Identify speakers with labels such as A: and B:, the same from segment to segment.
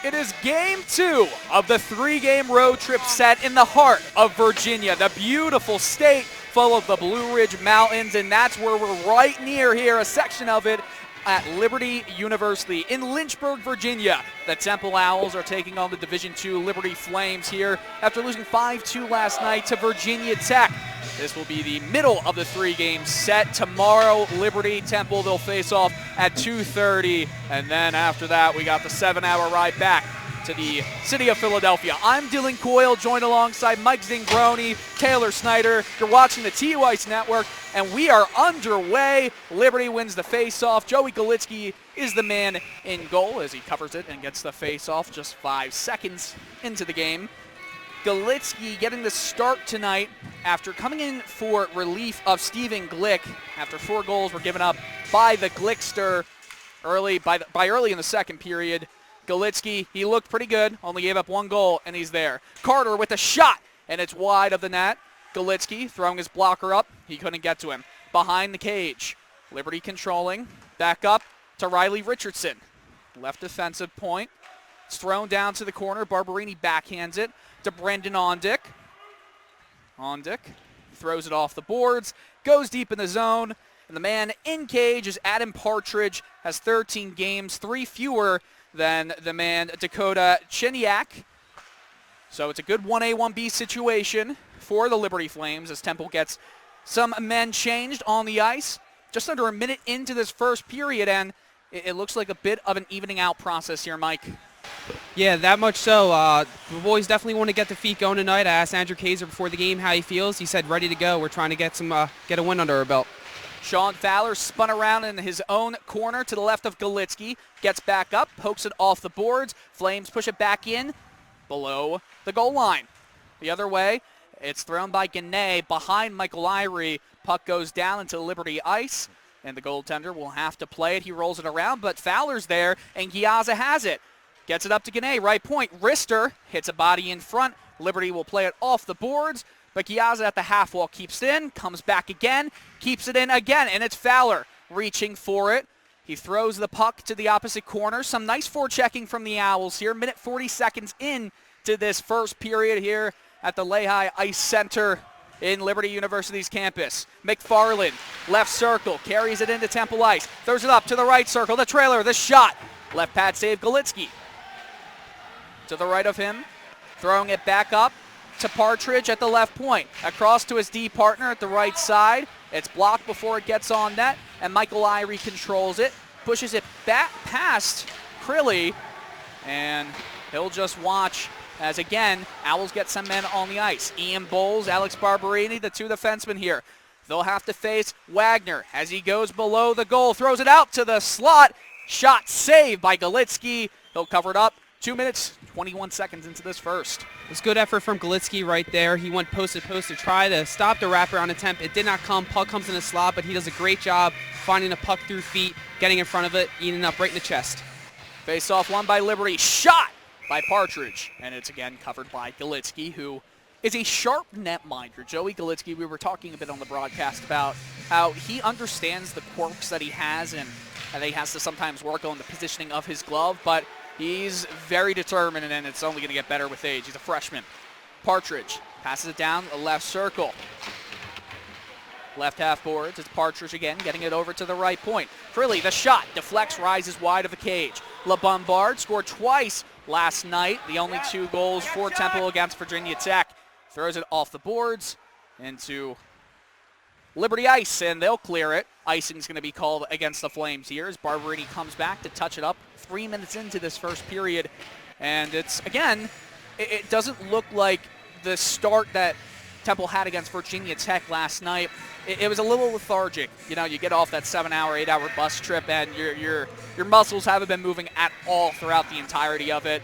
A: It is game 2 of the 3-game road trip set in the heart of Virginia, the beautiful state full of the Blue Ridge Mountains, and that's where we're right near here, a section of it at Liberty University in Lynchburg, Virginia. The Temple Owls are taking on the Division II Liberty Flames here after losing 5-2 last night to Virginia Tech. This will be the middle of the 3-game set. Tomorrow, Liberty, Temple, they'll face off at 2:30. And then after that, we got the 7-hour ride back to the city of Philadelphia. I'm Dylan Coyle, joined alongside Mike Zingroni, Taylor Snyder. You're watching the T-Weiss Network, and we are underway. Liberty wins the face-off. Joey Galitsky is the man in goal as he covers it and gets the face-off just 5 seconds into the game. Galitsky getting the start tonight after coming in for relief of Stephen Glick after 4 goals were given up by the Glickster early in the second period. Galitsky, he looked pretty good, only gave up 1 goal, and he's there. Carter with a shot, and it's wide of the net. Galitsky throwing his blocker up. He couldn't get to him. Behind the cage, Liberty controlling. Back up to Riley Richardson. Left defensive point. It's thrown down to the corner. Barberini backhands it to Brendan Ondick. Ondick throws it off the boards, goes deep in the zone, and the man in cage is Adam Partridge, has 13 games, 3 fewer than the man Dakota Cheniak. So it's a good 1A, 1B situation for the Liberty Flames as Temple gets some men changed on the ice. Just under a minute into this first period, and it looks like a bit of an evening out process here, Mike.
B: Yeah, that much so. The boys definitely want to get the feet going tonight. I asked Andrew Kaiser before the game how he feels. He said ready to go. We're trying to get a win under our belt.
A: Sean Fowler spun around in his own corner to the left of Galitsky. Gets back up, pokes it off the boards. Flames push it back in below the goal line. The other way, it's thrown by Gannay behind Michael Irie. Puck goes down into Liberty ice, and the goaltender will have to play it. He rolls it around, but Fowler's there, and Giazza has it. Gets it up to Gannay, right point. Rister hits a body in front. Liberty will play it off the boards, but Giazza at the half wall keeps it in, comes back again, keeps it in again, and it's Fowler reaching for it. He throws the puck to the opposite corner. Some nice forechecking from the Owls here. Minute 40 seconds in to this first period here at the Lehigh Ice Center in Liberty University's campus. McFarland, left circle, carries it into Temple Ice, throws it up to the right circle, the trailer, the shot. Left pad save, Galitsky. To the right of him, throwing it back up to Partridge at the left point. Across to his D partner at the right side. It's blocked before it gets on net, and Michael Irie controls it, pushes it back past Crilly, and he'll just watch as, again, Owls get some men on the ice. Ian Bowles, Alex Barberini, the 2 defensemen here. They'll have to face Wagner as he goes below the goal, throws it out to the slot. Shot saved by Galitsky. He'll cover it up. 2 minutes, 21 seconds into this first.
B: It was good effort from Galitsky right there. He went post to post to try to stop the wraparound attempt. It did not come. Puck comes in the slot, but he does a great job finding a puck through feet, getting in front of it, eating up right in the chest.
A: Face off won by Liberty. Shot by Partridge. And it's again covered by Galitsky, who is a sharp netminder. Joey Galitsky, we were talking a bit on the broadcast about how he understands the quirks that he has and that he has to sometimes work on the positioning of his glove, but he's very determined, and it's only going to get better with age. He's a freshman. Partridge passes it down the left circle. Left half boards. It's Partridge again, getting it over to the right point. Crilly, the shot, deflects, rises wide of the cage. LeBombard scored twice last night. The only 2 goals for Temple against Virginia Tech. Throws it off the boards into Liberty Ice, and they'll clear it. Icing's going to be called against the Flames here as Barberini comes back to touch it up 3 minutes into this first period. And it's, again, it doesn't look like the start that Temple had against Virginia Tech last night. It was a little lethargic. You know, you get off that 7-hour, 8-hour bus trip, and your muscles haven't been moving at all throughout the entirety of it.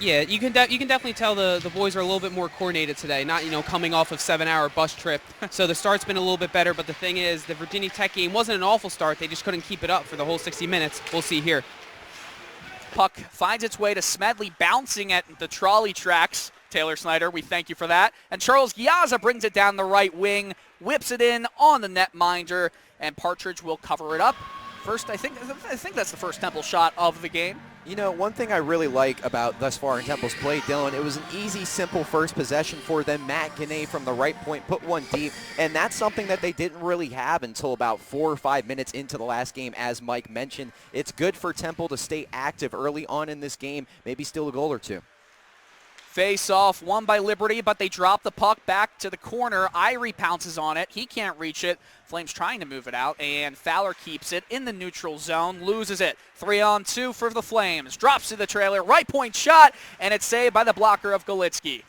B: Yeah, you can definitely tell the boys are a little bit more coordinated today, not, coming off of 7-hour bus trip. So the start's been a little bit better, but the thing is, the Virginia Tech game wasn't an awful start. They just couldn't keep it up for the whole 60 minutes. We'll see here.
A: Puck finds its way to Smedley, bouncing at the trolley tracks. Taylor Snyder, we thank you for that. And Charles Giazza brings it down the right wing, whips it in on the netminder, and Partridge will cover it up. First, I think that's the first Temple shot of the game.
C: You know, one thing I really like about thus far in Temple's play, Dylan, it was an easy, simple first possession for them. Matt Gane from the right point put one deep, and that's something that they didn't really have until about 4 or 5 minutes into the last game, as Mike mentioned. It's good for Temple to stay active early on in this game, maybe steal a goal or two.
A: Face off, won by Liberty, but they drop the puck back to the corner. Irie pounces on it. He can't reach it. Flames trying to move it out, and Fowler keeps it in the neutral zone, loses it. 3-on-2 for the Flames. Drops to the trailer, right point shot, and it's saved by the blocker of Golitsky.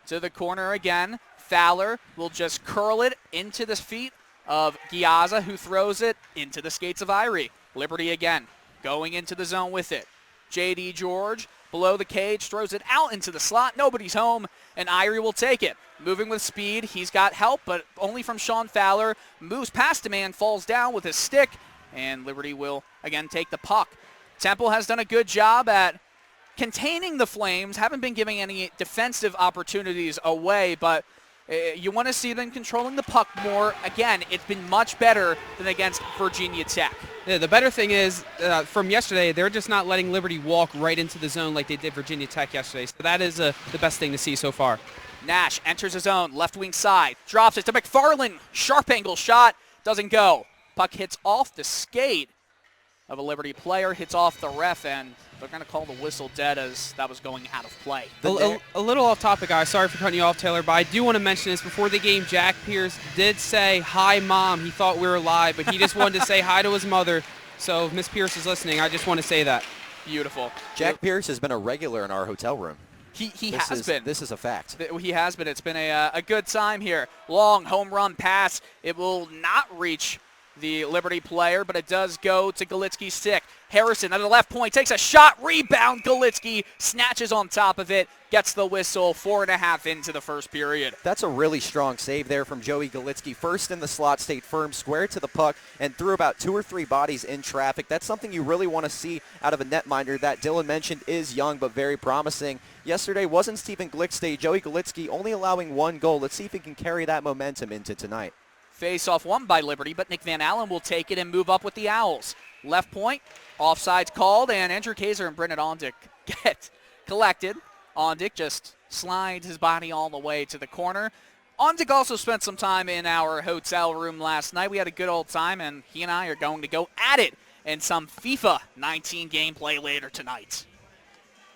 A: To the corner again. Fowler will just curl it into the feet of Giazza, who throws it into the skates of Irie. Liberty again, going into the zone with it. J.D. George below the cage, throws it out into the slot. Nobody's home, and Irie will take it. Moving with speed. He's got help, but only from Sean Fowler. Moves past a man, falls down with his stick, and Liberty will again take the puck. Temple has done a good job at containing the Flames. Haven't been giving any defensive opportunities away, but you want to see them controlling the puck more. Again, it's been much better than against Virginia Tech.
B: Yeah, the better thing is, from yesterday, they're just not letting Liberty walk right into the zone like they did Virginia Tech yesterday. So that is the best thing to see so far.
A: Nash enters his own, left wing side, drops it to McFarland. Sharp angle shot, doesn't go. Puck hits off the skate of a Liberty player, hits off the ref, and they're going to call the whistle dead as that was going out of play.
B: A little off topic, guys. Sorry for cutting you off, Taylor, but I do want to mention this. Before the game, Jack Pierce did say, "Hi, Mom." He thought we were live, but he just wanted to say hi to his mother. So if Miss Pierce is listening, I just want to say that.
A: Beautiful.
C: Jack Pierce has been a regular in our hotel room.
A: He has been.
C: This is a fact.
A: He has been. It's been a good time here. Long home run pass. It will not reach the Liberty player, but it does go to Golitsky's stick. Harrison at the left point takes a shot, rebound. Golitsky snatches on top of it, gets the whistle. 4.5 into the first period.
C: That's a really strong save there from Joey Golitsky. First in the slot, stayed firm, square to the puck, and threw about 2 or 3 bodies in traffic. That's something you really want to see out of a netminder that Dylan mentioned is young but very promising. Yesterday wasn't Stephen Glick's Joey Golitsky only allowing 1 goal. Let's see if he can carry that momentum into tonight.
A: Face-off won by Liberty, but Nick Van Allen will take it and move up with the Owls. Left point, offsides called, and Andrew Kaiser and Brendan Ondick get collected. Ondick just slides his body all the way to the corner. Ondick also spent some time in our hotel room last night. We had a good old time, and he and I are going to go at it in some FIFA 19 gameplay later tonight.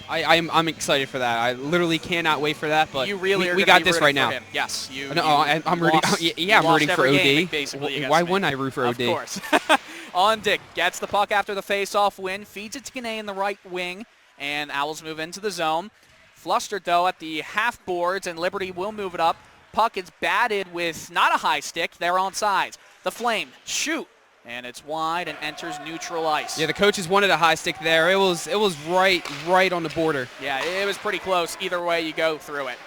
B: I'm excited for that. I literally cannot wait for that. But
A: you really
B: we got this right now.
A: Him. Yes,
B: I'm rooting. Yeah, I'm rooting for OD.
A: Game,
B: why wouldn't I root for OD?
A: Of course. Ondick gets the puck after the face-off win, feeds it to Gane in the right wing, and Owls move into the zone. Flustered though at the half boards, and Liberty will move it up. Puck is batted with not a high stick. They're on sides. The Flame shoot. And it's wide and enters neutral ice.
B: Yeah, the coaches wanted a high stick there. It was right on the border.
A: Yeah, it was pretty close. Either way you go through it.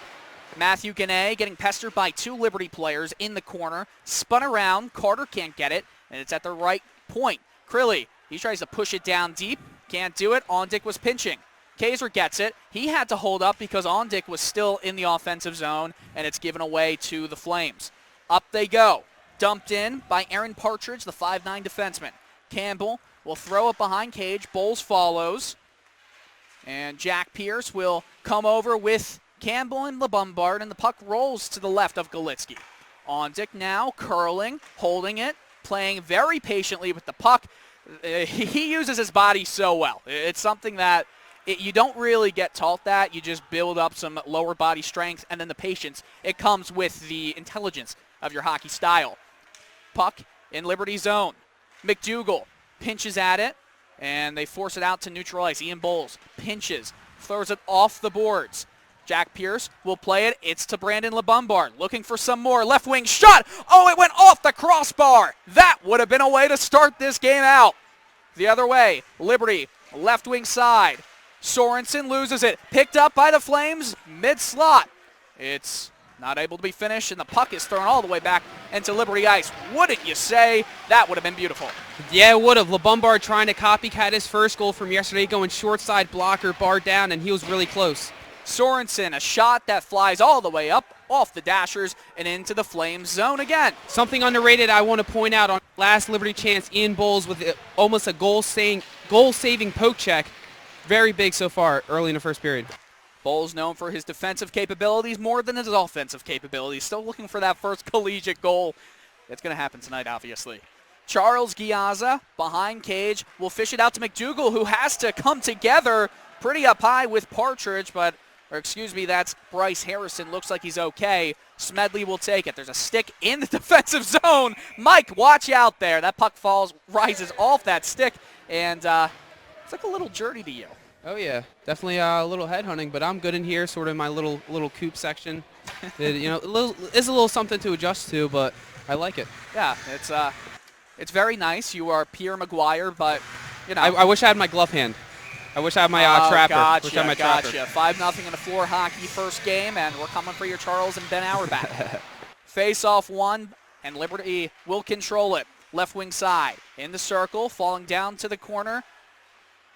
A: Matthew Gane getting pestered by 2 Liberty players in the corner. Spun around. Carter can't get it, and it's at the right point. Crilly, he tries to push it down deep. Can't do it. Ondick was pinching. Kaiser gets it. He had to hold up because Ondick was still in the offensive zone, and it's given away to the Flames. Up they go. Dumped in by Aaron Partridge, the 5'9 defenseman. Campbell will throw it behind cage. Bowles follows. And Jack Pierce will come over with Campbell and LeBombard, and the puck rolls to the left of Golitsky. Ondick now curling, holding it, playing very patiently with the puck. He uses his body so well. It's something that you don't really get taught that. You just build up some lower body strength, and then the patience. It comes with the intelligence of your hockey style. Puck in Liberty zone. McDougal pinches at it, and they force it out to neutral ice. Ian Bowles pinches, throws it off the boards. Jack Pierce will play it. It's to Brandon LeBombard, looking for some more. Left wing shot. Oh, it went off the crossbar. That would have been a way to start this game out. The other way, Liberty, left wing side. Sorensen loses it. Picked up by the Flames, mid-slot. It's not able to be finished, and the puck is thrown all the way back into Liberty ice. Wouldn't you say? That would have been beautiful.
B: Yeah, it would have. LeBombard trying to copycat his first goal from yesterday, going short side blocker, bar down, and he was really close.
A: Sorensen, a shot that flies all the way up, off the dashers, and into the Flames zone again.
B: Something underrated I want to point out on last Liberty chance, Ian Bowles with almost a goal-saving poke check. very big so far early in the first period.
A: Bowles known for his defensive capabilities more than his offensive capabilities. Still looking for that first collegiate goal. It's going to happen tonight, obviously. Charles Giazza behind cage will fish it out to McDougal, who has to come together pretty up high with Partridge, but, or excuse me, that's Bryce Harrison. Looks like he's okay. Smedley will take it. There's a stick in the defensive zone. Mike, watch out there. That puck rises off that stick, and it's like a little journey to you.
B: Oh yeah, definitely a little headhunting, but I'm good in here, sort of my little coop section. It's a little something to adjust to, but I like it.
A: Yeah, it's very nice. You are Pierre McGuire, but you know.
B: I wish I had my glove hand. I wish I had my trapper.
A: Gotcha,
B: Wish I had my
A: gotcha.
B: trapper.
A: 5-0 in a floor hockey first game, and we're coming for your Charles and Ben Auerbach. Face-off one, and Liberty will control it. Left wing side, in the circle, falling down to the corner,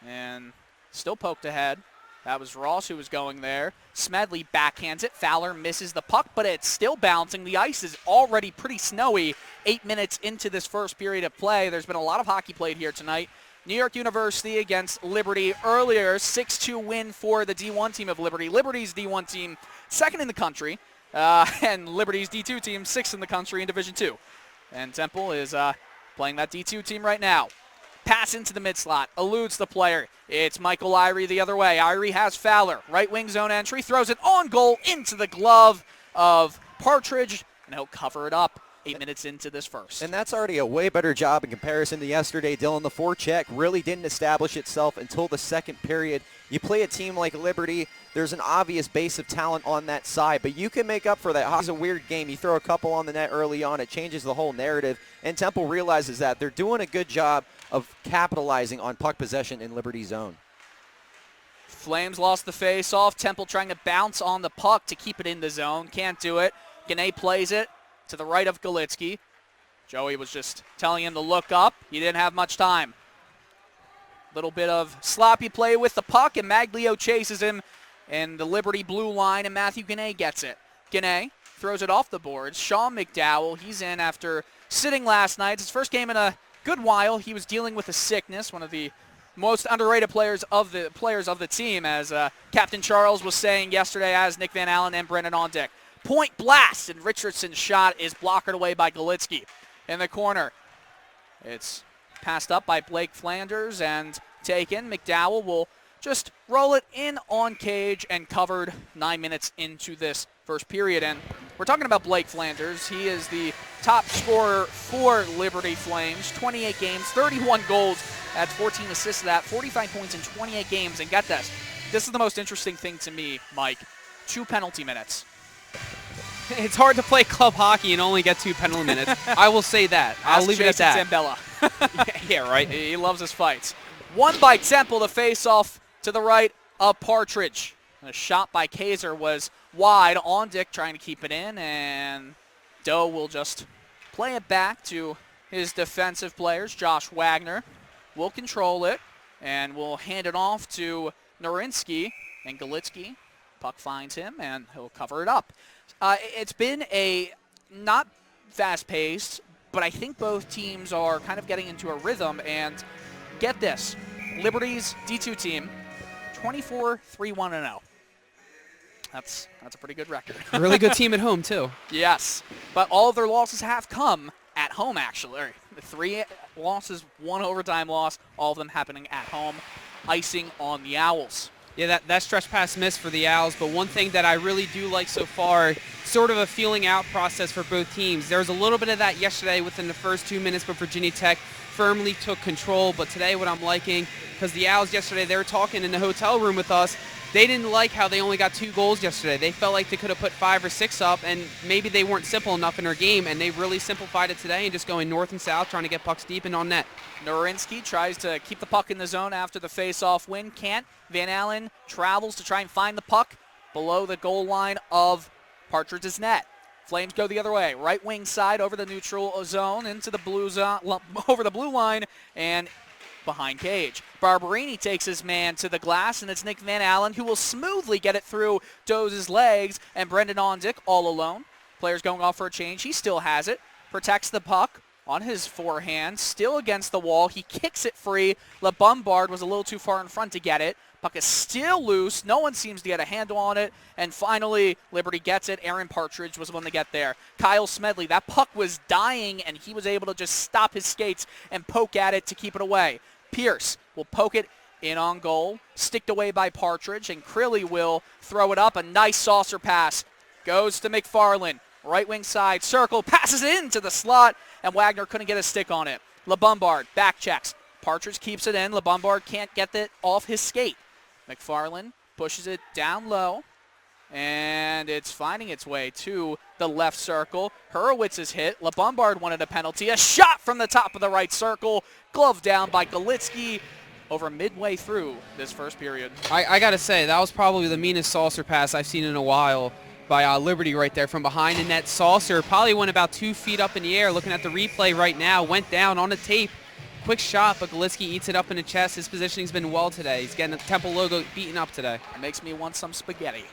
A: and still poked ahead. That was Ross who was going there. Smedley backhands it. Fowler misses the puck, but it's still bouncing. The ice is already pretty snowy 8 minutes into this first period of play. There's been a lot of hockey played here tonight. New York University against Liberty earlier, 6-2 win for the D1 team of Liberty. Liberty's D1 team, second in the country, and Liberty's D2 team, sixth in the country in Division II. And Temple is playing that D2 team right now. Pass into the mid-slot, eludes the player. It's Michael Irie the other way. Irie has Fowler, right wing zone entry, throws it on goal into the glove of Partridge, and he'll cover it up 8 minutes into this first.
C: And that's already a way better job in comparison to yesterday, Dylan. The forecheck really didn't establish itself until the second period. You play a team like Liberty, there's an obvious base of talent on that side, but you can make up for that. It's a weird game. You throw a couple on the net early on, it changes the whole narrative, and Temple realizes that. They're doing a good job of capitalizing on puck possession in Liberty's zone.
A: Flames lost the face-off. Temple trying to bounce on the puck to keep it in the zone. Can't do it. Gane plays it to the right of Galitsky. Joey was just telling him to look up. He didn't have much time. Little bit of sloppy play with the puck, and Maglio chases him in the Liberty blue line, and Matthew Gane gets it. Gane throws it off the boards. Sean McDowell, he's in after sitting last night. It's his first game in a good while. He was dealing with a sickness, one of the most underrated players of the team, as Captain Charles was saying yesterday, as Nick Van Allen and Brendan Ondick. Point blast, and Richardson's shot is blocked away by Galitsky in the corner. It's passed up by Blake Flanders and taken. McDowell will just roll it in on cage and covered 9 minutes into this first period. And we're talking about Blake Flanders. He is the top scorer for Liberty Flames. 28 games, 31 goals. That's 14 assists to that, 45 points in 28 games. And get this is the most interesting thing to me, Mike. 2 penalty minutes.
B: It's hard to play club hockey and only get 2 penalty minutes. I will say that. I'll leave it at that.
A: Zambella.
B: Yeah, right.
A: He loves his fights. Won by Temple, the face-off to the right of Partridge. A shot by Kaiser was wide on Dick, trying to keep it in, and Doe will just play it back to his defensive players. Josh Wagner will control it and will hand it off to Norinsky, and Galitsky. Puck finds him, and he'll cover it up. It's been a not fast-paced, but I think both teams are kind of getting into a rhythm. And get this, Liberty's D2 team, 24-3-1-0. That's a pretty good record.
B: A really good team at home, too.
A: Yes, but all of their losses have come at home, actually. 3 losses, 1 overtime loss, all of them happening at home. Icing on the Owls.
B: Yeah, that stretch pass missed for the Owls, but one thing that I really do like so far, sort of a feeling out process for both teams. There was a little bit of that yesterday within the first 2 minutes, but Virginia Tech firmly took control. But today what I'm liking, because the Owls yesterday, they were talking in the hotel room with us, they didn't like how they only got 2 goals yesterday. They felt like they could have put 5 or 6 up, and maybe they weren't simple enough in their game, and they really simplified it today and just going north and south, trying to get pucks deep and on net.
A: Norinsky tries to keep the puck in the zone after the face-off win. Can't. Van Allen travels to try and find the puck below the goal line of Partridge's net. Flames go the other way. Right wing side over the neutral zone into the blue zone, over the blue line, and behind cage. Barberini takes his man to the glass, and it's Nick Van Allen who will smoothly get it through Doze's legs, and Brendan Ondick all alone. Players going off for a change. He still has it. Protects the puck. on his forehand, still against the wall. He kicks it free. LeBombard was a little too far in front to get it. Puck is still loose. No one seems to get a handle on it. And finally, Liberty gets it. Aaron Partridge was the one to get there. Kyle Smedley, that puck was dying, and he was able to just stop his skates and poke at it to keep it away. Pierce will poke it in on goal, sticked away by Partridge, and Crilly will throw it up. A nice saucer pass. Goes to McFarland. Right wing side circle, passes it into the slot, and Wagner couldn't get a stick on it. LeBombard back checks. Partridge keeps it in. LeBombard can't get it off his skate. McFarland pushes it down low, and it's finding its way to the left circle. Hurwitz is hit. LeBombard wanted a penalty. A shot from the top of the right circle. Glove down by Galitsky over midway through this first period.
B: I got to say, that was probably the meanest saucer pass I've seen in a while by Liberty right there from behind the net. Saucer probably went about 2 feet up in the air. Looking at the replay right now, went down on the tape. Quick shot, but Galitsky eats it up in the chest. His positioning's been well today. He's getting the Temple logo beaten up today.
A: It makes me want some spaghetti.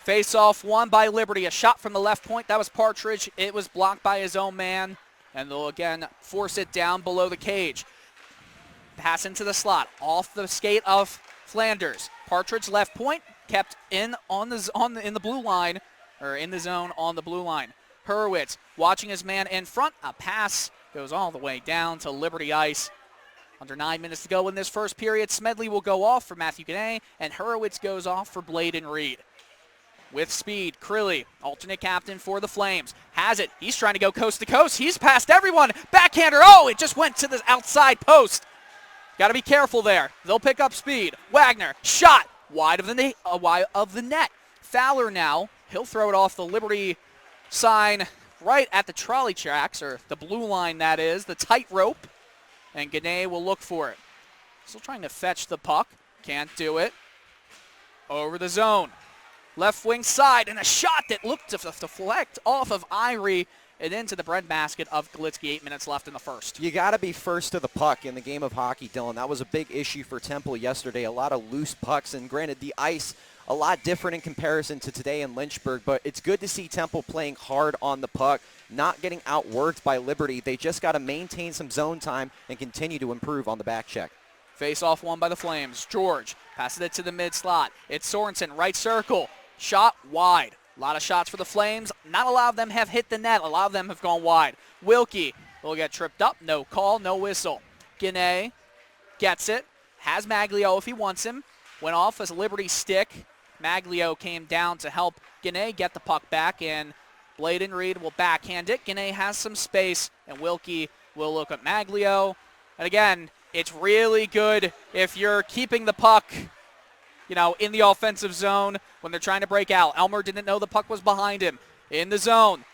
A: Face-off won by Liberty. A shot from the left point. That was Partridge. It was blocked by his own man, and they'll again force it down below the cage. Pass into the slot, off the skate of Flanders. Partridge left point, kept in in the blue line, or in the zone on the blue line. Hurwitz watching his man in front. A pass goes all the way down to Liberty ice. Under 9 minutes to go in this first period. Smedley will go off for Matthew Gane, and Hurwitz goes off for Bladen Reed. With speed, Crilly, alternate captain for the Flames, has it. He's trying to go coast to coast. He's past everyone. Backhander. Oh, it just went to the outside post. Got to be careful there. They'll pick up speed. Wagner, shot wide of the net. Fowler now. He'll throw it off the Liberty sign right at the trolley tracks, or the blue line that is, the tightrope. And Gane will look for it. Still trying to fetch the puck. Can't do it. Over the zone. Left wing side, and a shot that looked to deflect off of Irie and into the breadbasket of Galitsky. 8 minutes left in the first.
C: You got to be first to the puck in the game of hockey, Dylan. That was a big issue for Temple yesterday. A lot of loose pucks, and granted, the ice a lot different in comparison to today in Lynchburg, but it's good to see Temple playing hard on the puck, not getting outworked by Liberty. They just got to maintain some zone time and continue to improve on the back check.
A: Face-off won by the Flames. George passes it to the mid-slot. It's Sorensen, right circle. Shot wide. A lot of shots for the Flames. Not a lot of them have hit the net. A lot of them have gone wide. Wilkie will get tripped up. No call, no whistle. Gane gets it. Has Maglio if he wants him. Went off as a Liberty stick. Maglio came down to help Gane get the puck back, and Bladen Reed will backhand it. Gane has some space, and Wilkie will look at Maglio. And again, it's really good if you're keeping the puck, in the offensive zone when they're trying to break out. Elmer didn't know the puck was behind him. In the zone.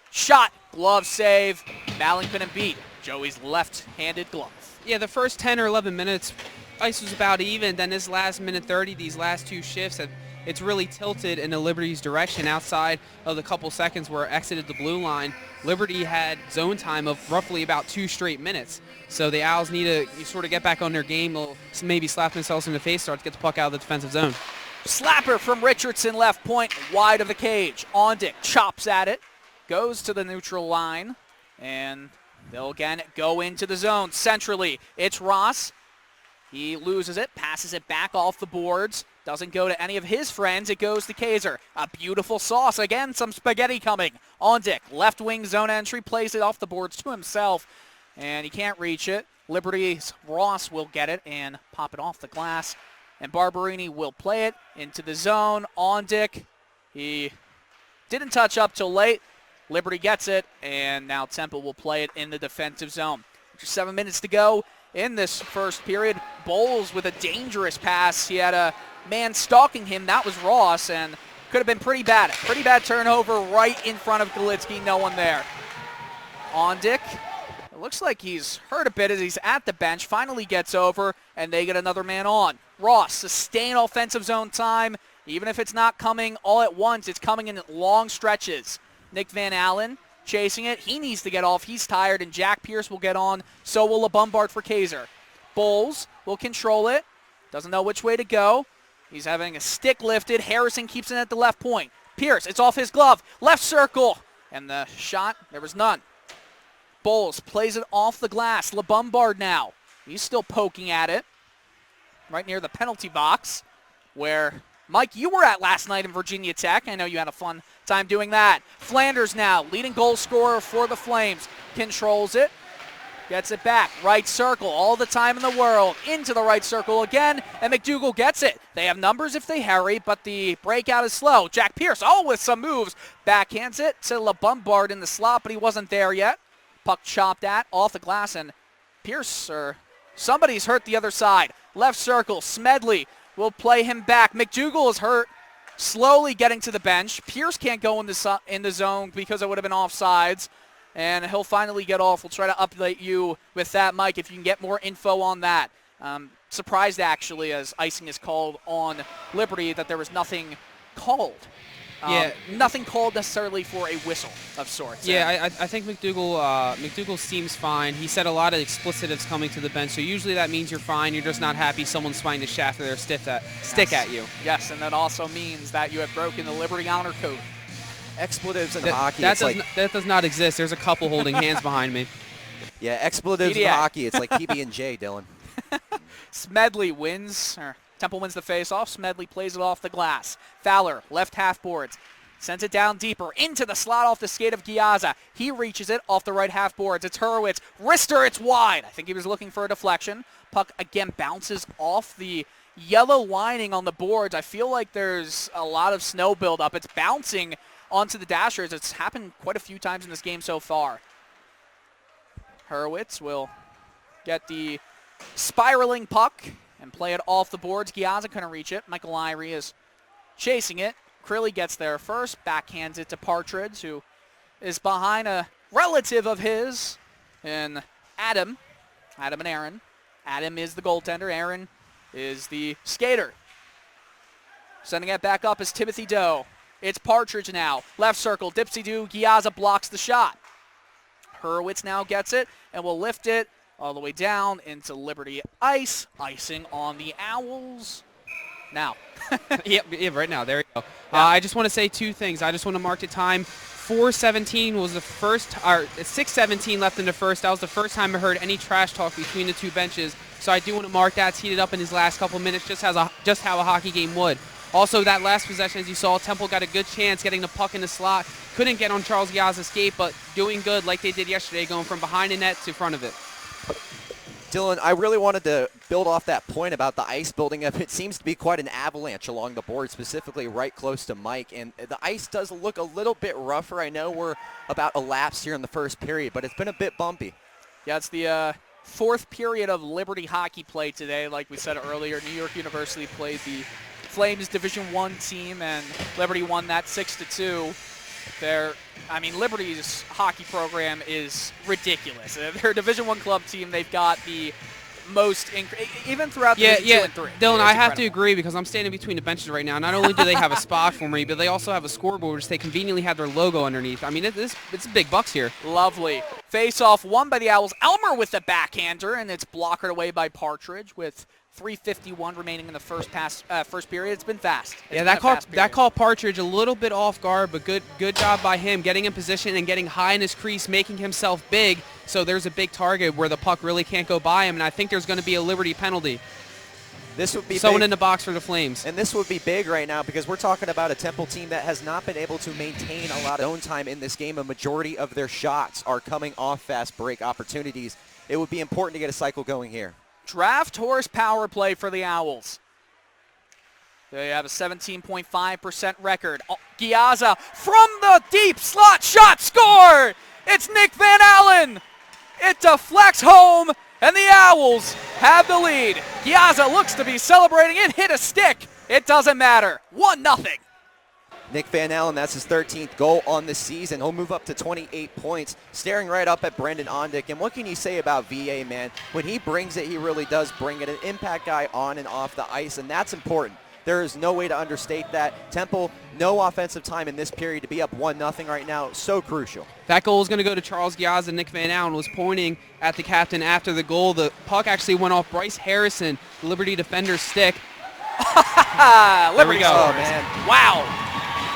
A: Shot. Glove save. Malin couldn't beat Joey's left-handed glove.
B: Yeah, the first 10 or 11 minutes, ice was about even. Then this last minute 30, these last two shifts, it's really tilted in the Liberty's direction outside of the couple seconds where it exited the blue line. Liberty had zone time of roughly about 2 straight minutes. So the Owls need to sort of get back on their game. They'll maybe slap themselves in the face, start to get the puck out of the defensive zone.
A: Slapper from Richardson, left point, wide of the cage. Ondick chops at it, goes to the neutral line, and they'll again go into the zone. Centrally, it's Ross. He loses it, passes it back off the boards. Doesn't go to any of his friends. It goes to Kaiser. A beautiful sauce. Again, some spaghetti coming. Ondick, left wing zone entry, plays it off the boards to himself, and he can't reach it. Liberty's Ross will get it and pop it off the glass. And Barberini will play it into the zone. Ondick, he didn't touch up till late. Liberty gets it, and now Temple will play it in the defensive zone. Just 7 minutes to go in this first period. Bowles with a dangerous pass. He had a man stalking him. That was Ross, and could have been pretty bad. Pretty bad turnover right in front of Galitsky. No one there. Ondick, it looks like he's hurt a bit as he's at the bench. Finally gets over, and they get another man on. Ross, sustain offensive zone time. Even if it's not coming all at once, it's coming in long stretches. Nick Van Allen chasing it. He needs to get off. He's tired, and Jack Pierce will get on. So will LeBombard for Kaiser. Bowles will control it. Doesn't know which way to go. He's having a stick lifted. Harrison keeps it at the left point. Pierce, it's off his glove. Left circle. And the shot, there was none. Bowles plays it off the glass. LeBombard now. He's still poking at it right near the penalty box where, Mike, you were at last night in Virginia Tech. I know you had a fun time doing that. Flanders now, leading goal scorer for the Flames. Controls it. Gets it back. Right circle. All the time in the world. Into the right circle again. And McDougal gets it. They have numbers if they hurry, but the breakout is slow. Jack Pierce, with some moves. Backhands it to LeBombard in the slot, but he wasn't there yet. Puck chopped at off the glass, and Pierce, or somebody's hurt the other side. Left circle. Smedley will play him back. McDougal is hurt. Slowly getting to the bench. Pierce can't go in the zone because it would have been offsides. And he'll finally get off. We'll try to update you with that, Mike, if you can get more info on that. Surprised, actually, as icing is called on Liberty, that there was nothing called. Nothing called necessarily for a whistle of sorts.
B: Yeah, I think McDougal seems fine. He said a lot of explicitives coming to the bench, so usually that means you're fine. You're just not happy someone's trying to shaft their stick at you.
A: Yes, and that also means that you have broken the Liberty Honor Code.
C: Expletives in hockey.
B: That does not exist. There's a couple holding hands behind me.
C: Yeah, expletives in hockey. It's like PB&J, Dylan.
A: Smedley wins, or Temple wins the face-off. Smedley plays it off the glass. Fowler, left half boards. Sends it down deeper into the slot off the skate of Giazza. He reaches it off the right half boards. It's Hurwitz. Wrister, it's wide. I think he was looking for a deflection. Puck again bounces off the yellow lining on the boards. I feel like there's a lot of snow buildup. It's bouncing onto the dashers. It's happened quite a few times in this game so far. Hurwitz will get the spiraling puck and play it off the boards. Giazza couldn't reach it. Michael Irie is chasing it. Crilly gets there first, backhands it to Partridge, who is behind a relative of his, and Adam and Aaron. Adam is the goaltender. Aaron is the skater. Sending it back up is Timothy Doe. It's Partridge now. Left circle, Dipsy-Doo. Giazza blocks the shot. Hurwitz now gets it and will lift it all the way down into Liberty ice. Icing on the Owls. Now.
B: yeah, right now. There you go.
A: Yeah.
B: I just want to say two things. I just want to mark the time. 4:17 was the first, or 6:17 left in the first. That was the first time I heard any trash talk between the two benches. So I do want to mark that. Heated up in his last couple minutes, just how a hockey game would. Also, that last possession, as you saw, Temple got a good chance getting the puck in the slot. Couldn't get on Charles Giazza's skate, but doing good like they did yesterday, going from behind the net to front of it.
C: Dylan, I really wanted to build off that point about the ice building up. It seems to be quite an avalanche along the board, specifically right close to Mike. And the ice does look a little bit rougher. I know we're about elapsed here in the first period, but it's been a bit bumpy.
A: Yeah, it's the fourth period of Liberty hockey play today. Like we said earlier, New York University played the Flames Division I team, and Liberty won that 6-2. Liberty's hockey program is ridiculous. They're a Division I club team. They've got the most, even throughout Division 2 and 3.
B: Dylan, I have to agree because I'm standing between the benches right now. Not only do they have a spot for me, but they also have a scoreboard which they conveniently have their logo underneath. I mean, it's big bucks here.
A: Lovely. Face-off won by the Owls. Elmer with the backhander, and it's blockered away by Partridge with 3:51 remaining in the first period. It's been fast.
B: That caught Partridge a little bit off guard, but good job by him getting in position and getting high in his crease, making himself big. So there's a big target where the puck really can't go by him, and I think there's going to be a Liberty penalty.
C: This would be
B: someone
C: big
B: in the box for the Flames.
C: And this would be big right now because we're talking about a Temple team that has not been able to maintain a lot of zone time in this game. A majority of their shots are coming off fast break opportunities. It would be important to get a cycle going here.
A: Draft horse power play for the Owls. They have a 17.5% record. Giazza from the deep slot shot, score! It's Nick Van Allen. It deflects home, and the Owls have the lead. Giazza looks to be celebrating. It hit a stick. It doesn't matter. 1-0.
C: Nick Van Allen, that's his 13th goal on the season. He'll move up to 28 points, staring right up at Brendan Ondick. And what can you say about VA, man? When he brings it, he really does bring it. An impact guy on and off the ice, and that's important. There is no way to understate that. Temple, no offensive time in this period to be up 1-0 right now. So crucial.
B: That goal is going to go to Charles Giazza. Nick Van Allen was pointing at the captain after the goal. The puck actually went off Bryce Harrison, the Liberty defender's stick.
A: Liberty
B: go.
A: scores.
C: Oh, man.
A: Wow.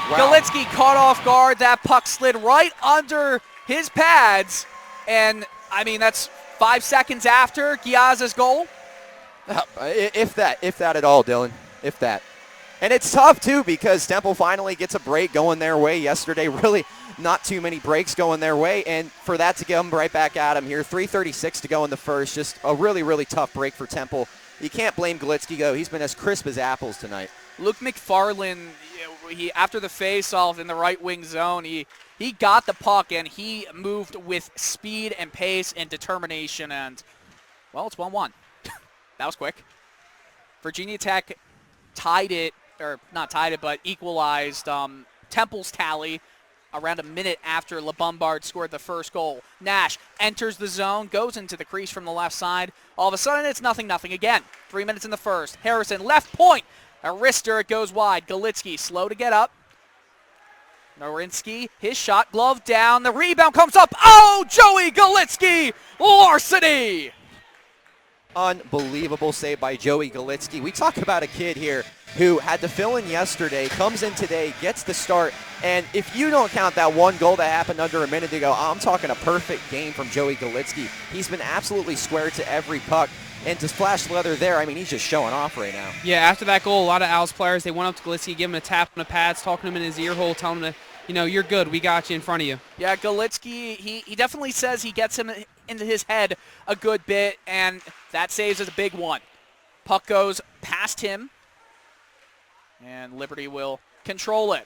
A: Galitsky caught off guard. That puck slid right under his pads, And, I mean, that's 5 seconds after Giazza's goal.
C: If that at all, Dylan. If that. And it's tough, too, because Temple finally gets a break going their way yesterday. Really not too many breaks going their way. And for that to get them right back at them here, 3:36 to go in the first. Just a really, really tough break for Temple. You can't blame Galitzki, though. He's been as crisp as apples tonight.
A: Luke McFarland, he after the face-off in the right wing zone, he got the puck and he moved with speed and pace and determination. And, well, it's 1-1. That was quick. Virginia Tech tied it, or not tied it, but equalized Temple's tally around a minute after LeBombard scored the first goal. Nash enters the zone, goes into the crease from the left side. All of a sudden, it's 0-0 again. 3 minutes in the first. Harrison, left point. A wrister, it goes wide. Galitzki, slow to get up. Norinsky, his shot, glove down. The rebound comes up. Oh, Joey Galitzki, larceny.
C: Unbelievable save by Joey Galitzki. We talk about a kid here who had to fill in yesterday, comes in today, gets the start, and if you don't count that one goal that happened under a minute ago, I'm talking a perfect game from Joey Galitzki. He's been absolutely square to every puck, and to splash leather there, I mean, he's just showing off right now.
B: Yeah, after that goal, a lot of Owls players, they went up to Galitzki, give him a tap on the pads, talking to him in his ear hole, telling him to, you're good. We got you in front of you.
A: Yeah, Galitzki, he definitely says he gets him into his head a good bit, and that saves is a big one. Puck goes past him, and Liberty will control it.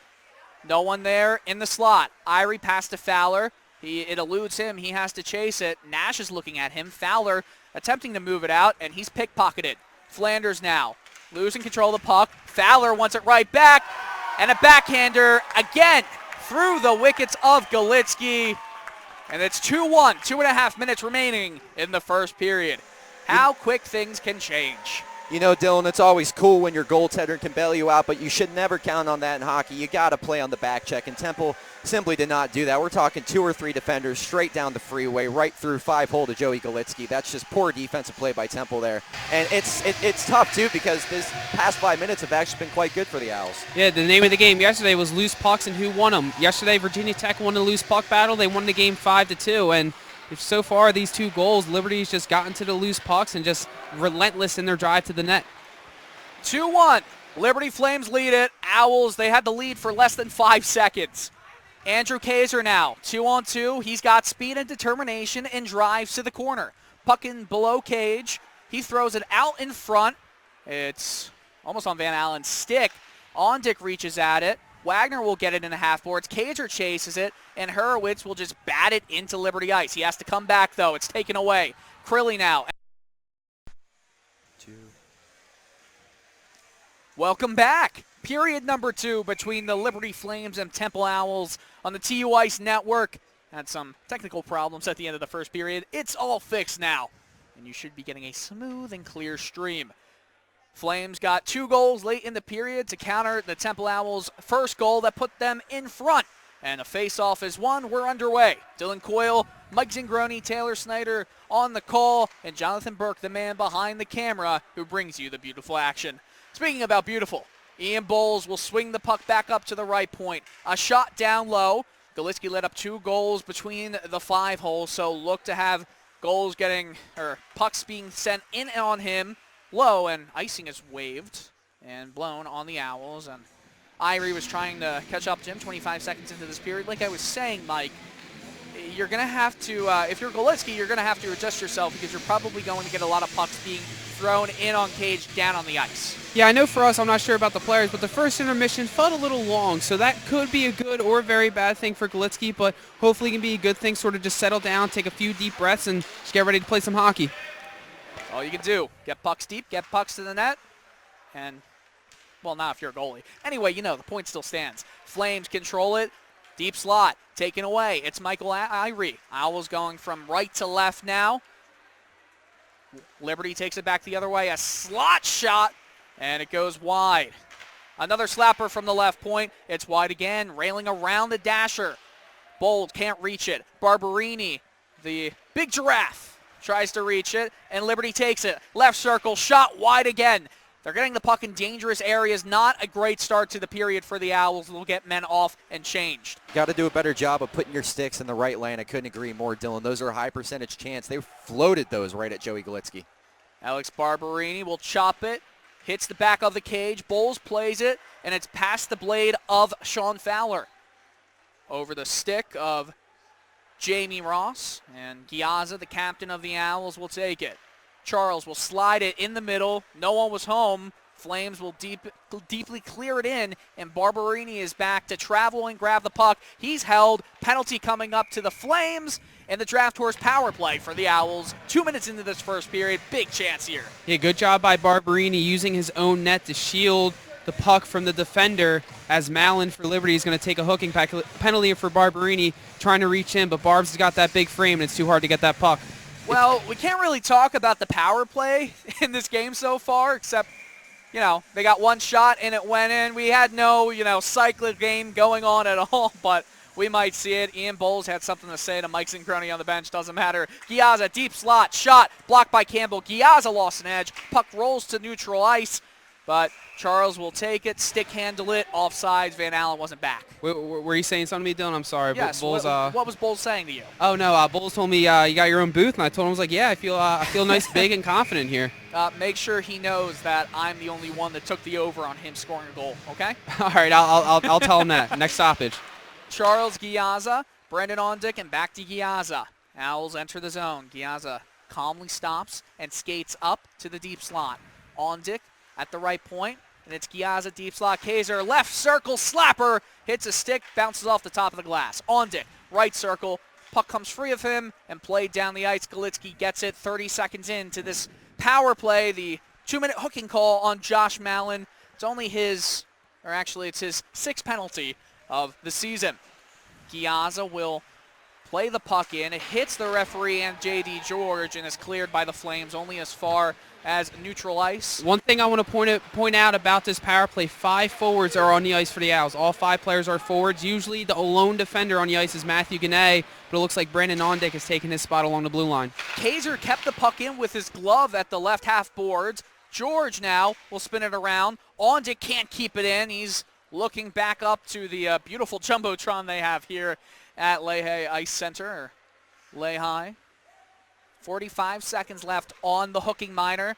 A: No one there in the slot. Irie passed to Fowler. It eludes him. He has to chase it. Nash is looking at him. Fowler attempting to move it out, and he's pickpocketed. Flanders now losing control of the puck. Fowler wants it right back, and a backhander again through the wickets of Galitzki. And it's 2-1, 2.5 minutes remaining in the first period. How quick things can change.
C: You know, Dylan, it's always cool when your goaltender can bail you out, but you should never count on that in hockey. You got to play on the back check, and Temple simply did not do that. We're talking 2 or 3 defenders straight down the freeway, right through 5-hole to Joey Galitzki. That's just poor defensive play by Temple there. And it's tough, too, because this past 5 minutes have actually been quite good for the Owls.
B: Yeah, the name of the game yesterday was loose pucks and who won them. Yesterday, Virginia Tech won the loose puck battle. They won the game 5-2, and so far, these 2 goals, Liberty's just gotten to the loose pucks and just relentless in their drive to the net.
A: 2-1. Liberty Flames lead it. Owls, they had the lead for less than 5 seconds. Andrew Kaiser now, 2-on-2. He's got speed and determination and drives to the corner. Puck in below cage. He throws it out in front. It's almost on Van Allen's stick. Ondick reaches at it. Wagner will get it in the half boards. Kaiser chases it, and Hurwitz will just bat it into Liberty ice. He has to come back, though. It's taken away. Crilly now.
C: 2.
A: Welcome back. Period number 2 between the Liberty Flames and Temple Owls on the TU Ice Network. Had some technical problems at the end of the first period. It's all fixed now, and you should be getting a smooth and clear stream. Flames got 2 goals late in the period to counter the Temple Owls' first goal that put them in front. And a face-off is won. We're underway. Dylan Coyle, Mike Zingroni, Taylor Snyder on the call, and Jonathan Burke, the man behind the camera, who brings you the beautiful action. Speaking about beautiful, Ian Bowles will swing the puck back up to the right point. A shot down low. Galitzki led up 2 goals between the 5 holes, so look to have goals pucks being sent in on him low, and icing is waved and blown on the Owls. And Irie was trying to catch up to him 25 seconds into this period. Like I was saying, Mike, you're going to have to, if you're Galitzki, you're going to have to adjust yourself because you're probably going to get a lot of pucks being thrown in on cage down on the ice.
B: Yeah, I know for us, I'm not sure about the players, but the first intermission felt a little long, so that could be a good or a very bad thing for Galitzki, but hopefully it can be a good thing, sort of just settle down, take a few deep breaths, and just get ready to play some hockey.
A: All you can do, get pucks deep, get pucks to the net, and, well, not if you're a goalie. Anyway, the point still stands. Flames control it. Deep slot, taken away. It's Michael Irie. Owls going from right to left now. Liberty takes it back the other way. A slot shot, and it goes wide. Another slapper from the left point. It's wide again, railing around the dasher. Bold can't reach it. Barberini, the big giraffe, tries to reach it, and Liberty takes it. Left circle, shot wide again. They're getting the puck in dangerous areas. Not a great start to the period for the Owls. They'll get men off and changed.
C: Got to do a better job of putting your sticks in the right lane. I couldn't agree more, Dylan. Those are a high percentage chance. They floated those right at Joey Galitsky.
A: Alex Barberini will chop it. Hits the back of the cage. Bowles plays it, and it's past the blade of Sean Fowler. Over the stick of Jamie Ross, and Giazza, the captain of the Owls, will take it. Charles will slide it in the middle. No one was home. Flames will deeply clear it in, and Barberini is back to travel and grab the puck. He's held. Penalty coming up to the Flames, and the draft horse power play for the Owls. 2 minutes into this first period. Big chance here.
B: Yeah, good job by Barberini using his own net to shield the puck from the defender, as Mallon for Liberty is going to take a hooking penalty for Barberini, trying to reach in, but Barb's has got that big frame, and it's too hard to get that puck.
A: Well, we can't really talk about the power play in this game so far, except, they got one shot and it went in. We had no, cyclic game going on at all, but we might see it. Ian Bowles had something to say to Mike Zincroni on the bench. Doesn't matter. Giazza, deep slot, shot, blocked by Campbell. Giazza lost an edge. Puck rolls to neutral ice, but Charles will take it, stick handle it, offsides. Van Allen wasn't back.
B: Were you saying something to me, Dylan? I'm sorry.
A: Yes.
B: Bowles,
A: what was Bowles saying to you?
B: Oh, no. Bowles told me you got your own booth, and I told him, I was like, yeah, I feel nice, big, and confident here.
A: Make sure he knows that I'm the only one that took the over on him scoring a goal, okay?
B: All right, I'll tell him that. Next stoppage.
A: Charles, Giazza, Brendan Ondick, and back to Giazza. Owls enter the zone. Giazza calmly stops and skates up to the deep slot. Ondick at the right point, and it's Giazza, deep slot. Kaiser, left circle, slapper, hits a stick, bounces off the top of the glass. Ondick, right circle, puck comes free of him and played down the ice. Galitsky gets it 30 seconds into this power play. The 2-minute hooking call on Josh Mallon. It's his sixth penalty of the season. Giazza will play the puck in. It hits the referee and J.D. George and is cleared by the Flames only as far as neutral ice.
B: One thing I want to point out about this power play, 5 forwards are on the ice for the Owls. All 5 players are forwards. Usually the lone defender on the ice is Matthew Gannett, but it looks like Brandon Ondick is taking his spot along the blue line.
A: Kaiser kept the puck in with his glove at the left half boards. George now will spin it around. Ondick can't keep it in. He's looking back up to the beautiful Jumbotron they have here at Lehigh Ice Center, or Lehigh. 45 seconds left on the hooking minor.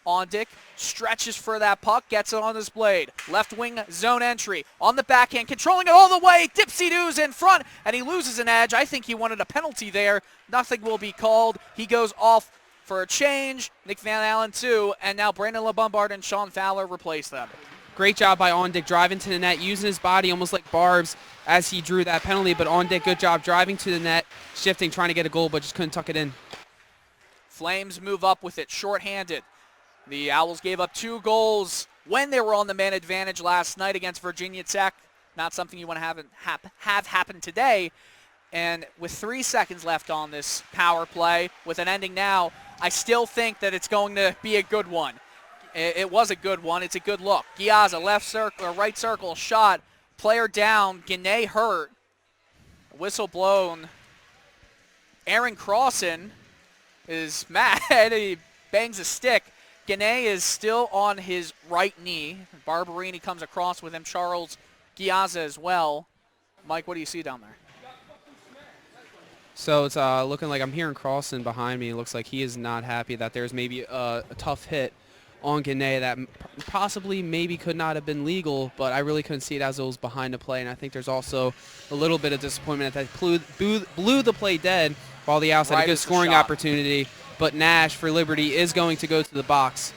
A: Ondick stretches for that puck, gets it on his blade. Left wing zone entry on the backhand, controlling it all the way. Dipsy-doos in front, and he loses an edge. I think he wanted a penalty there. Nothing will be called. He goes off for a change. Nick Van Allen too, and now Brandon LeBombard and Sean Fowler replace them.
B: Great job by Ondick driving to the net, using his body almost like Barb's as he drew that penalty, but Ondick, good job driving to the net, shifting, trying to get a goal, but just couldn't tuck it in.
A: Flames move up with it shorthanded. The Owls gave up 2 goals when they were on the man advantage last night against Virginia Tech. Not something you want to have happen today. And with 3 seconds left on this power play, with an ending now, I still think that it's going to be a good one. It was a good one. It's a good look. Giazza, left circle or right circle shot. Player down. Gannett hurt. Whistle blown. Aaron Crossan is mad. He bangs a stick. Gannett is still on his right knee. Barberini comes across with him. Charles Giazza as well. Mike, what do you see down there?
B: So it's looking like I'm hearing Crossan behind me. It looks like he is not happy that there's maybe a tough hit on Gannett that possibly maybe could not have been legal, but I really couldn't see it as it was behind the play, and I think there's also a little bit of disappointment that blew the play dead while the Owls had a good scoring opportunity, but Nash for Liberty is going to go to the box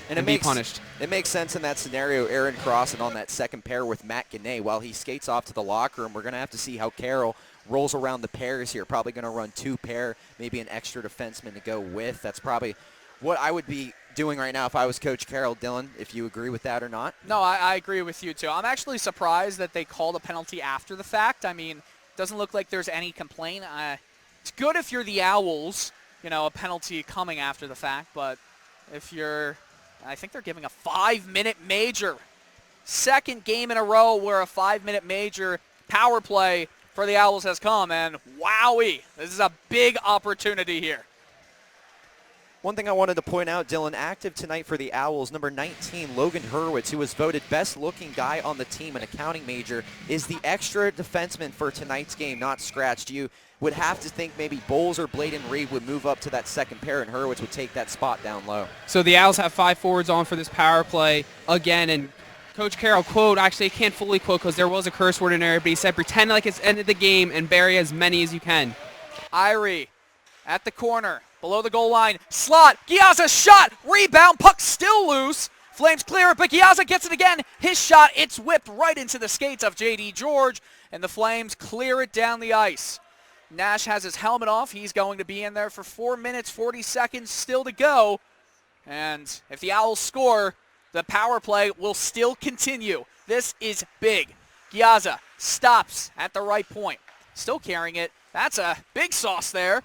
B: and be punished.
C: It makes sense in that scenario. Aaron Crossan on that second pair with Matt Gannett. While he skates off to the locker room, we're going to have to see how Carroll rolls around the pairs here. Probably going to run 2 pair, maybe an extra defenseman to go with. That's probably what I would be doing right now if I was Coach Carroll. Dylan, if you agree with that or not?
A: No, I agree with you too. I'm actually surprised that they called a penalty after the fact. I mean, it doesn't look like there's any complaint. It's good if you're the Owls, a penalty coming after the fact, but if you're, I think they're giving a 5-minute major. Second game in a row where a 5-minute major power play for the Owls has come, and wowie, this is a big opportunity here.
C: One thing I wanted to point out, Dylan, active tonight for the Owls, number 19, Logan Hurwitz, who was voted best-looking guy on the team, an accounting major, is the extra defenseman for tonight's game, not scratched. You would have to think maybe Bowles or Bladen Reed would move up to that second pair, and Hurwitz would take that spot down low.
B: So the Owls have 5 forwards on for this power play again, and Coach Carroll quote, actually I can't fully quote because there was a curse word in there, but he said, pretend like it's ended the game and bury as many as you can.
A: Irie at the corner, below the goal line, slot, Giazza shot, rebound, puck still loose. Flames clear it, but Giazza gets it again. His shot, it's whipped right into the skates of J.D. George, and the Flames clear it down the ice. Nash has his helmet off. He's going to be in there for 4 minutes, 40 seconds still to go. And if the Owls score, the power play will still continue. This is big. Giazza stops at the right point. Still carrying it. That's a big sauce there.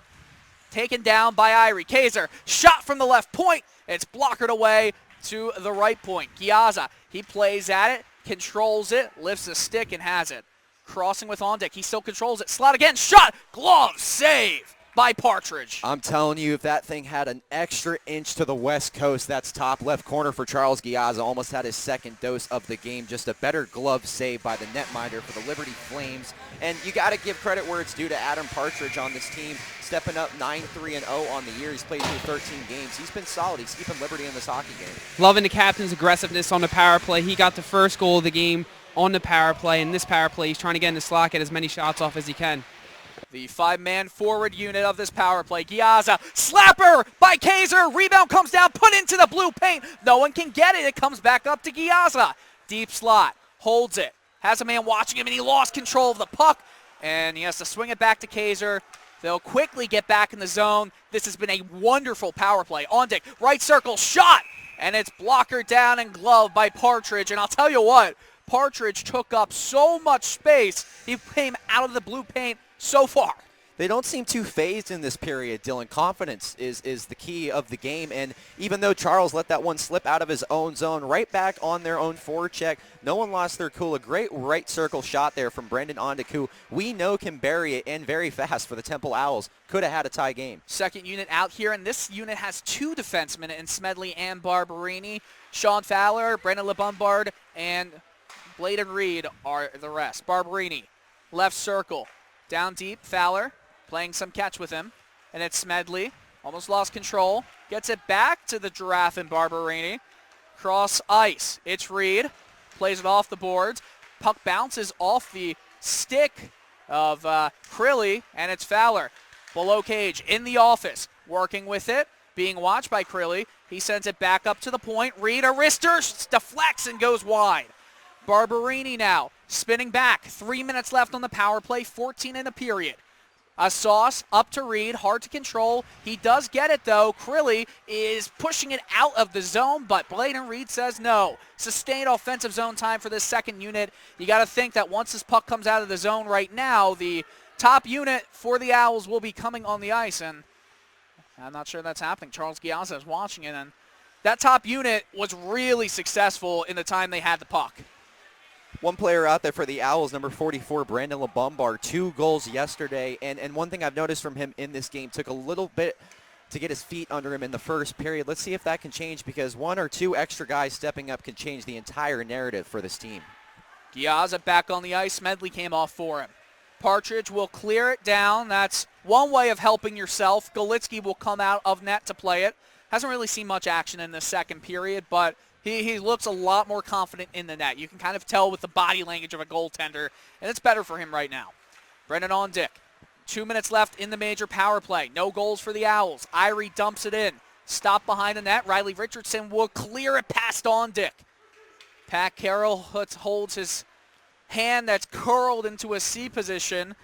A: Taken down by Irie. Kaiser, shot from the left point. It's blockered away to the right point. Giazza, he plays at it, controls it, lifts the stick and has it. Crossing with Ondick. He still controls it. Slot again. Shot. Glove save by Partridge.
C: I'm telling you, if that thing had an extra inch to the west coast, that's top left corner for Charles Giazza. Almost had his second dose of the game. Just a better glove save by the netminder for the Liberty Flames. And you got to give credit where it's due to Adam Partridge on this team, stepping up 9-3-0 on the year. He's played through 13 games. He's been solid. He's keeping Liberty in this hockey game.
B: Loving the captain's aggressiveness on the power play. He got the first goal of the game on the power play. In this power play, he's trying to get in the slot, get as many shots off as he can.
A: The 5-man forward unit of this power play. Giazza, slapper by Kaiser. Rebound comes down, put into the blue paint. No one can get it. It comes back up to Giazza. Deep slot, holds it. Has a man watching him, and he lost control of the puck. And he has to swing it back to Kaiser. They'll quickly get back in the zone. This has been a wonderful power play. Ondick, right circle, shot. And it's blocker down and glove by Partridge. And I'll tell you what, Partridge took up so much space. He came out of the blue paint so far.
C: They don't seem too phased in this period, Dylan. Confidence is the key of the game, and even though Charles let that one slip out of his own zone, right back on their own forecheck, no one lost their cool. A great right circle shot there from Brendan Ondick, who we know can bury it, and very fast for the Temple Owls. Could have had a tie game.
A: Second unit out here, and this unit has 2 defensemen in Smedley and Barberini. Sean Fowler, Brendan LeBombard, and Bladen Reed are the rest. Barberini, left circle. Down deep, Fowler playing some catch with him. And it's Smedley. Almost lost control. Gets it back to the Giraffe and Barberini. Cross ice. It's Reed. Plays it off the boards. Puck bounces off the stick of Crilly, and it's Fowler. Below cage, in the office. Working with it. Being watched by Crilly. He sends it back up to the point. Reed, a wrister, deflects and goes wide. Barberini now, spinning back. 3 minutes left on the power play, 14 in a period. A sauce up to Reed, hard to control. He does get it, though. Crilly is pushing it out of the zone, but Bladen Reed says no. Sustained offensive zone time for this second unit. You got to think that once this puck comes out of the zone right now, the top unit for the Owls will be coming on the ice, and I'm not sure that's happening. Charles Giazza is watching it, and that top unit was really successful in the time they had the puck.
C: One player out there for the Owls, number 44, Brandon LeBombard, 2 goals yesterday. And one thing I've noticed from him in this game, took a little bit to get his feet under him in the first period. Let's see if that can change, because 1 or 2 extra guys stepping up can change the entire narrative for this team.
A: Giazza back on the ice. Smedley came off for him. Partridge will clear it down. That's one way of helping yourself. Golitsky will come out of net to play it. Hasn't really seen much action in the second period, but he looks a lot more confident in the net. You can kind of tell with the body language of a goaltender, and it's better for him right now. Brendan Ondick, 2 minutes left in the major power play. No goals for the Owls. Irie dumps it in. Stop behind the net. Riley Richardson will clear it past Ondick. Pat Carroll holds his hand that's curled into a C position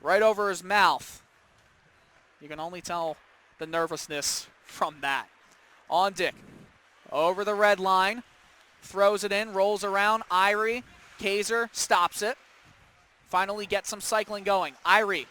A: right over his mouth. You can only tell the nervousness from that. Ondick. Over the red line, throws it in, rolls around. Irie, Kaiser stops it. Finally gets some cycling going. Irie,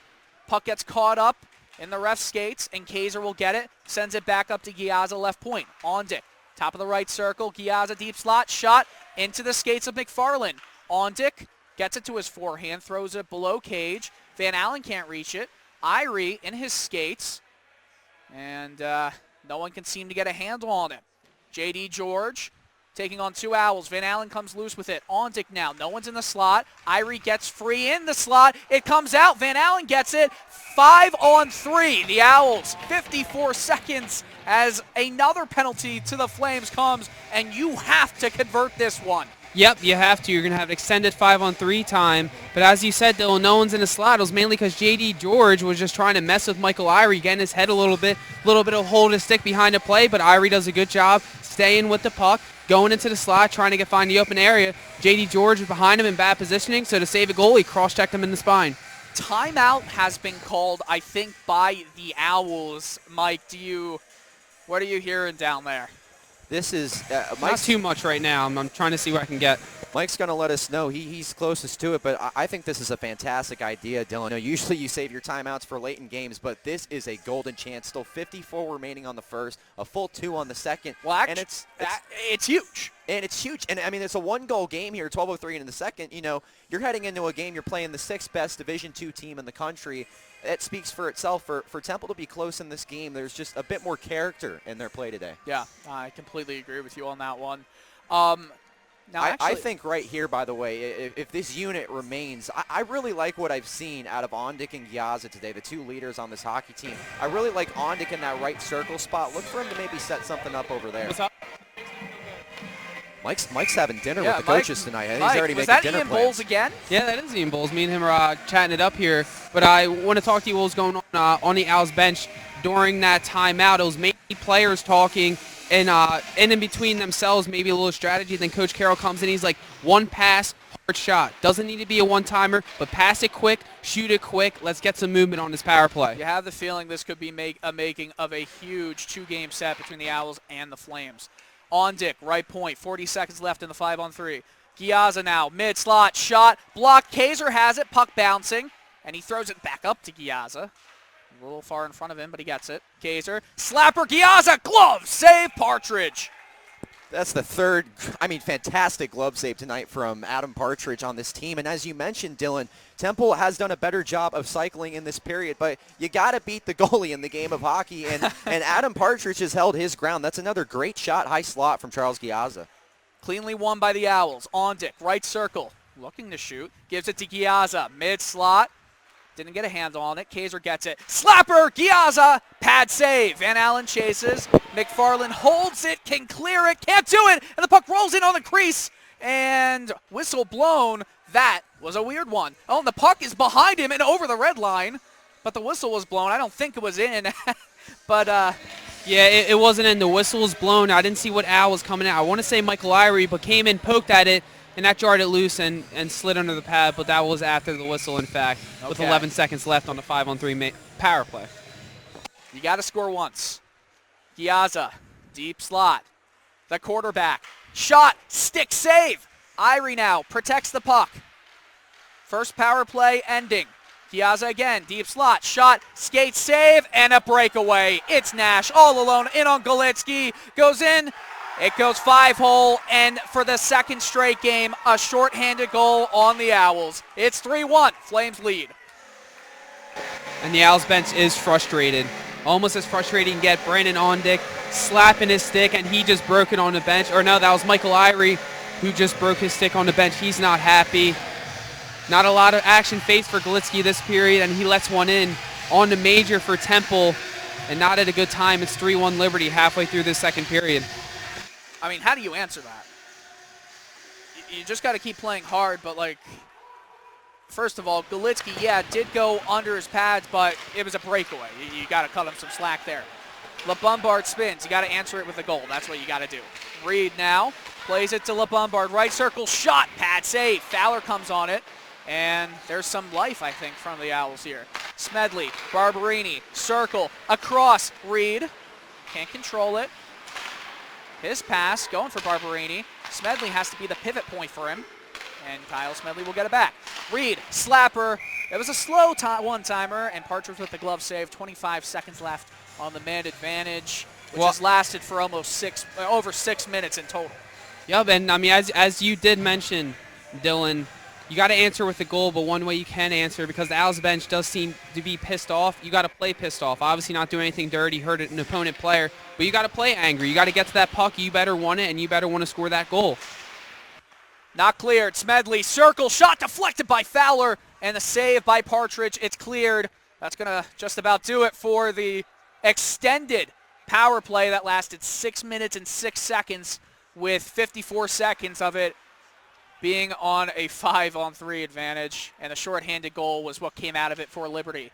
A: puck gets caught up in the ref skates, and Kaiser will get it. Sends it back up to Giazza, left point. Ondick, top of the right circle. Giazza, deep slot, shot into the skates of McFarland. Ondick gets it to his forehand, throws it below cage. Van Allen can't reach it. Irie in his skates. And No one can seem to get a handle on him. J.D. George taking on two Owls. Van Allen comes loose with it. Ondick now. No one's in the slot. Irie gets free in the slot. It comes out. Van Allen gets it. 5-on-3. The Owls, 54 seconds as another penalty to the Flames comes, and you have to convert this one.
B: Yep, you have to. You're going to have extended 5-on-3 time. But as you said, Dylan, no one's in the slot. It was mainly because J.D. George was just trying to mess with Michael Irie, getting his head a little bit of hold his stick behind the play, but Irie does a good job staying with the puck, going into the slot, trying to find the open area. J.D. George was behind him in bad positioning, so to save a goal, he cross-checked him in the spine.
A: Timeout has been called, I think, by the Owls. Mike, what are you hearing down there?
C: This is
B: Not too much right now. I'm trying to see what I can get.
C: Mike's going to let us know. He's closest to it, but I think this is a fantastic idea, Dylan. Usually you save your timeouts for late in games, but this is a golden chance. Still 54 remaining on the first, a full 2 on the second.
A: Well, actually,
C: and
A: it's huge.
C: And it's huge. And, I mean, it's a one-goal game here, 12:03 in the second. You're heading into a game, you're playing the 6th best Division II team in the country. It speaks for itself. For Temple to be close in this game, there's just a bit more character in their play today.
A: Yeah, I completely agree with you on that one.
C: I think right here, by the way, if this unit remains, I really like what I've seen out of Ondick and Gyaza today, the two leaders on this hockey team. I really like Ondick in that right circle spot. Look for him to maybe set something up over there.
B: What's up?
C: Mike's having dinner with the coaches tonight. He's already making dinner plans.
A: Was that Ian Bowles again?
B: Yeah, that is Ian Bowles. Me and him are chatting it up here. But I want to talk to you what was going on the Owls bench during that timeout. It was mainly players talking and in between themselves, maybe a little strategy. Then Coach Carroll comes in. He's like, one pass, hard shot. Doesn't need to be a one-timer, but pass it quick, shoot it quick. Let's get some movement on this power play.
A: You have the feeling this could be a making of a huge two-game set between the Owls and the Flames. Ondick, right point, 40 seconds left in the 5-on-3. Gyaza now, mid-slot, shot, blocked. Kaiser has it, puck bouncing, and he throws it back up to Gyaza. A little far in front of him, but he gets it. Kaiser, slapper, Gyaza, glove, save, Partridge.
C: That's the third, fantastic glove save tonight from Adam Partridge on this team. And as you mentioned, Dylan, Temple has done a better job of cycling in this period, but you got to beat the goalie in the game of hockey, and Adam Partridge has held his ground. That's another great shot, high slot from Charles Gyaza.
A: Cleanly won by the Owls. Ondick, right circle, looking to shoot, gives it to Gyaza, mid-slot. Didn't get a handle on it. Kaiser gets it. Slapper, Gyaza, pad save. Van Allen chases. McFarland holds it, can clear it, can't do it, and the puck rolls in on the crease, and whistle blown. That was a weird one. Oh, and the puck is behind him and over the red line, but the whistle was blown. I don't think it was in, but
B: yeah, it wasn't in. The whistle was blown. I didn't see what Al was coming out. I want to say Michael Irie, but came in, poked at it, and that jarred it loose and slid under the pad, but that was after the whistle, in fact, with 11 seconds left on the 5-on-3 power play.
A: You got to score once. Gyaza, deep slot. The quarterback. Shot, stick save. Irie now protects the puck. First power play ending. Gyaza again, deep slot, shot, skate save, and a breakaway. It's Nash all alone in on Galitsky. Goes in. It goes 5-hole, and for the second straight game, a shorthanded goal on the Owls. It's 3-1. Flames lead.
B: And the Owls bench is frustrated. Almost as frustrating you can get. Brandon Ondick slapping his stick, and he just broke it on the bench. Or no, that was Michael Irie who just broke his stick on the bench. He's not happy. Not a lot of action faced for Galitsky this period, and he lets one in on the major for Temple, and not at a good time. It's 3-1 Liberty halfway through this second period.
A: I mean, how do you answer that? You just got to keep playing hard, but, first of all, Galitsky, did go under his pads, but it was a breakaway. You got to cut him some slack there. LeBombard spins. You got to answer it with a goal. That's what you got to do. Reed now plays it to LeBombard. Right circle, shot, pad save. Fowler comes on it, and there's some life, I think, from the Owls here. Smedley, Barberini, circle, across, Reed. Can't control it. His pass, going for Barberini. Smedley has to be the pivot point for him, and Kyle Smedley will get it back. Reed, slapper. It was a slow one-timer, and Partridge with the glove save. 25 seconds left on the man advantage, which has lasted for almost over 6 minutes in total.
B: Yep, and as you did mention, Dylan, you got to answer with a goal, but one way you can answer, because the Owls bench does seem to be pissed off, you got to play pissed off. Obviously not doing anything dirty, hurt an opponent player, but you got to play angry. You got to get to that puck. You better want it, and you better want to score that goal.
A: Not cleared. Smedley, circle, shot deflected by Fowler, and the save by Partridge. It's cleared. That's going to just about do it for the extended power play that lasted 6 minutes and 6 seconds, with 54 seconds of it being on a 5-on-3 advantage, and a shorthanded goal was what came out of it for Liberty.